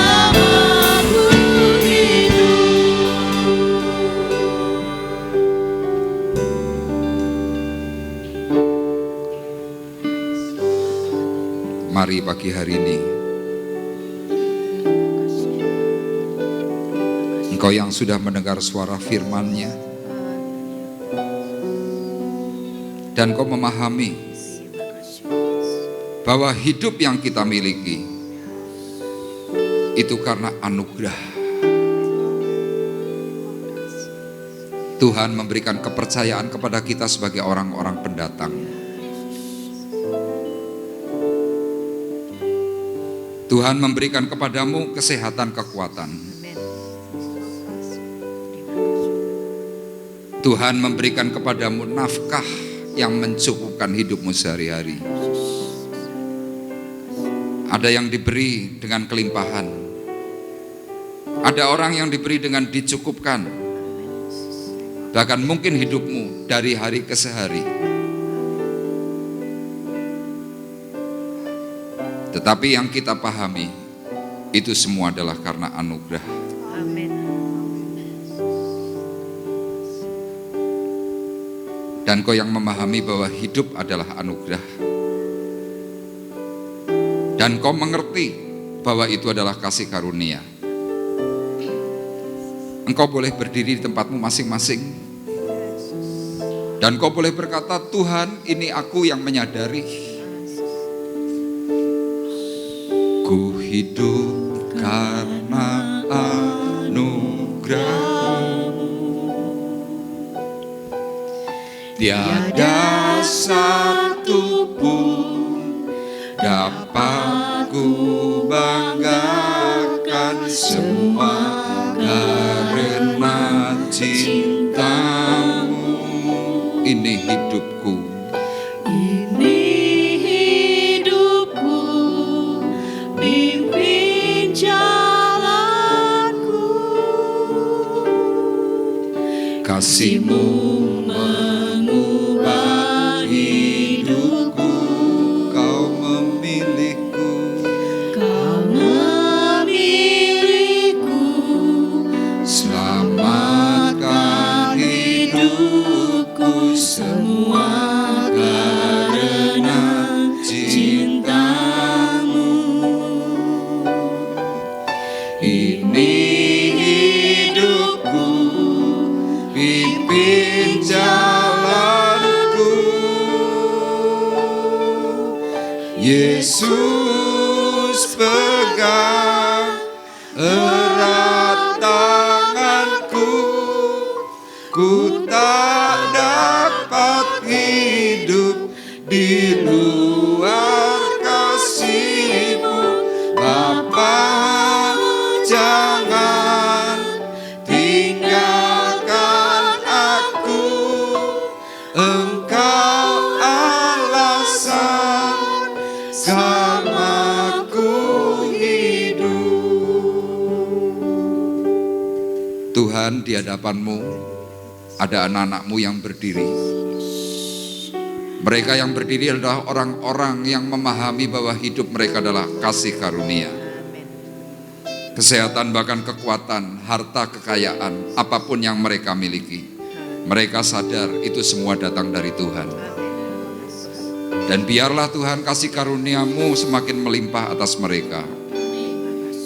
selamaku hidup. Mari pagi hari ini, Engkau yang sudah mendengar suara firman-Nya dan Kau memahami bahwa hidup yang kita miliki itu karena anugerah. Tuhan memberikan kepercayaan kepada kita sebagai orang-orang pendatang. Tuhan memberikan kepadamu kesehatan, kekuatan. Tuhan memberikan kepadamu nafkah yang mencukupkan hidupmu sehari-hari. Ada yang diberi dengan kelimpahan. Ada orang yang diberi dengan dicukupkan. Bahkan mungkin hidupmu dari hari ke sehari. Tetapi yang kita pahami, Itu semua adalah karena anugerah. Amin. Dan kau yang memahami bahwa hidup adalah anugerah. Dan kau mengerti bahwa itu adalah kasih karunia. Engkau boleh berdiri di tempatmu masing-masing. Dan kau boleh berkata, Tuhan, ini aku yang menyadari. Ku hidup karena anugerah-Mu. Tiada satu pun dapat ku banggakan, semua karena cinta-Mu. Ini hidupku. Ini hidupku, pimpin jalanku. Kasih-Mu mengubah hidupku. Kau memilihku. Kau memilihku, Selamatkan hidupku, semua karena cinta-Mu. Ini hidupku, pimpin jalanku. Yesus, pegang erat tanganku. Ku tak dapat hidup di luar kasih-Mu. Bapa, jangan tinggalkan aku. Engkau alasan selamaku hidup. Tuhan, di hadapan-Mu ada anak-anak-Mu yang berdiri. Mereka yang berdiri adalah orang-orang yang memahami bahwa hidup mereka adalah kasih karunia. Kesehatan, bahkan kekuatan, harta, kekayaan, apapun yang mereka miliki, mereka sadar itu semua datang dari Tuhan. Dan biarlah Tuhan kasih karunia-Mu semakin melimpah atas mereka.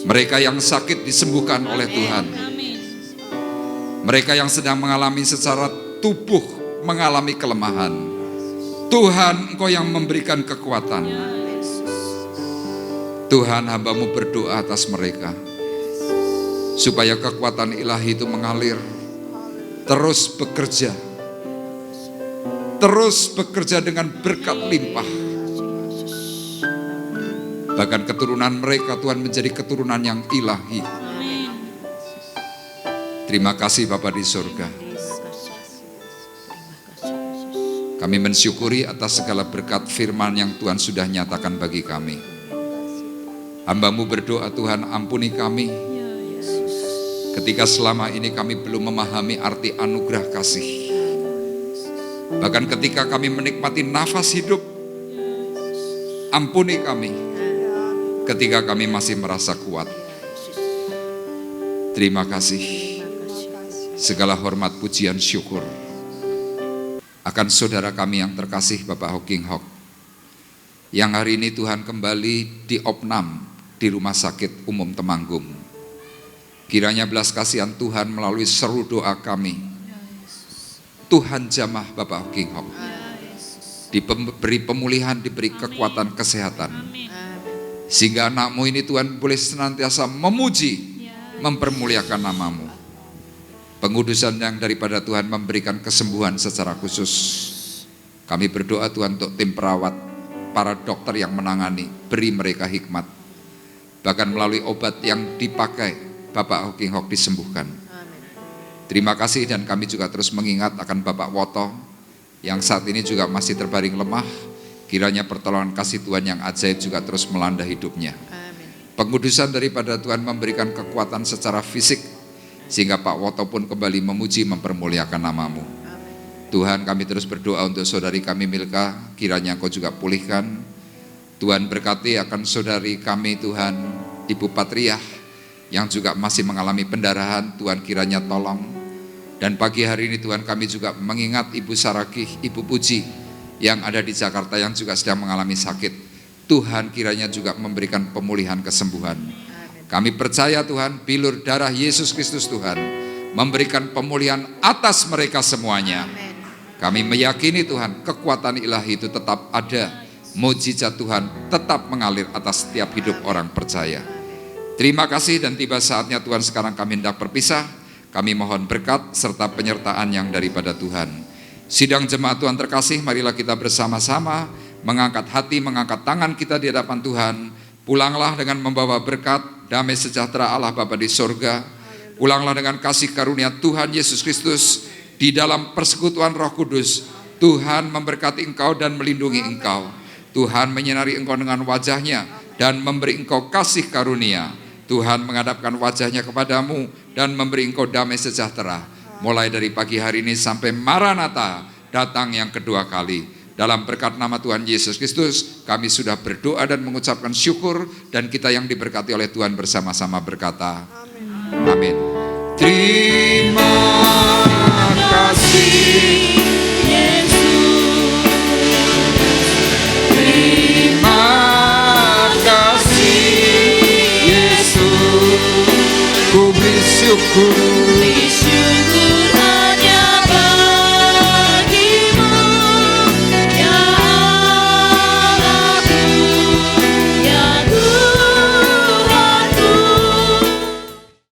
Mereka yang sakit disembuhkan oleh Tuhan. Mereka yang sedang mengalami secara tubuh, mengalami kelemahan, Tuhan, Engkau yang memberikan kekuatan. Tuhan, hamba-Mu berdoa atas mereka, supaya kekuatan ilahi itu mengalir, terus bekerja dengan berkat limpah. Bahkan keturunan mereka, Tuhan, menjadi keturunan yang ilahi. Terima kasih Bapa di surga. Kami mensyukuri atas segala berkat firman yang Tuhan sudah nyatakan bagi kami. Hamba-Mu berdoa, Tuhan, ampuni kami ketika selama ini kami belum memahami arti anugerah kasih. Bahkan ketika kami menikmati nafas hidup, ampuni kami ketika kami masih merasa kuat. Terima kasih. Segala hormat, pujian, syukur akan saudara kami yang terkasih Bapak Hoking Hok, yang hari ini Tuhan kembali di Opnam di Rumah Sakit Umum Temanggung. Kiranya belas kasihan Tuhan melalui seru doa kami, Tuhan jamah Bapak Hoking Hok, diberi pemulihan, diberi kekuatan kesehatan, sehingga anak-Mu ini Tuhan boleh senantiasa memuji, mempermuliakan nama-Mu. Pengudusan yang daripada Tuhan memberikan kesembuhan secara khusus. Kami berdoa Tuhan untuk tim perawat, para dokter yang menangani, beri mereka hikmat. Bahkan melalui obat yang dipakai, Bapak Hoking Hok disembuhkan. Terima kasih, dan kami juga terus mengingat akan Bapak Woto yang saat ini juga masih terbaring lemah. Kiranya pertolongan kasih Tuhan yang ajaib juga terus melanda hidupnya. Pengudusan daripada Tuhan memberikan kekuatan secara fisik, sehingga Pak Woto pun kembali memuji, mempermuliakan nama-Mu. Tuhan, kami terus berdoa untuk saudari kami Milka, kiranya Engkau juga pulihkan. Tuhan berkati akan saudari kami Tuhan Ibu Patriah yang juga masih mengalami pendarahan, Tuhan kiranya tolong. Dan pagi hari ini Tuhan kami juga mengingat Ibu Sarakih, Ibu Puji yang ada di Jakarta yang juga sedang mengalami sakit. Tuhan kiranya juga memberikan pemulihan kesembuhan. Kami percaya Tuhan, bilur darah Yesus Kristus Tuhan memberikan pemulihan atas mereka semuanya. Kami meyakini Tuhan, kekuatan ilahi itu tetap ada. Mujizat Tuhan tetap mengalir atas setiap hidup orang percaya. Terima kasih dan tiba saatnya Tuhan sekarang kami hendak berpisah. Kami mohon berkat serta penyertaan yang daripada Tuhan. Sidang jemaat Tuhan terkasih, marilah kita bersama-sama mengangkat hati, mengangkat tangan kita di hadapan Tuhan. Pulanglah dengan membawa berkat, damai sejahtera Allah Bapa di sorga. Pulanglah dengan kasih karunia Tuhan Yesus Kristus di dalam persekutuan Roh Kudus. Tuhan memberkati engkau dan melindungi engkau. Tuhan menyinari engkau dengan wajahnya dan memberi engkau kasih karunia. Tuhan menghadapkan wajahnya kepadamu dan memberi engkau damai sejahtera. Mulai dari pagi hari ini sampai Maranatha datang yang kedua kali. Dalam berkat nama Tuhan Yesus Kristus, kami sudah berdoa dan mengucapkan syukur, dan kita yang diberkati oleh Tuhan bersama-sama berkata, amin. Terima kasih Yesus. Terima kasih Yesus. Ku bersyukur.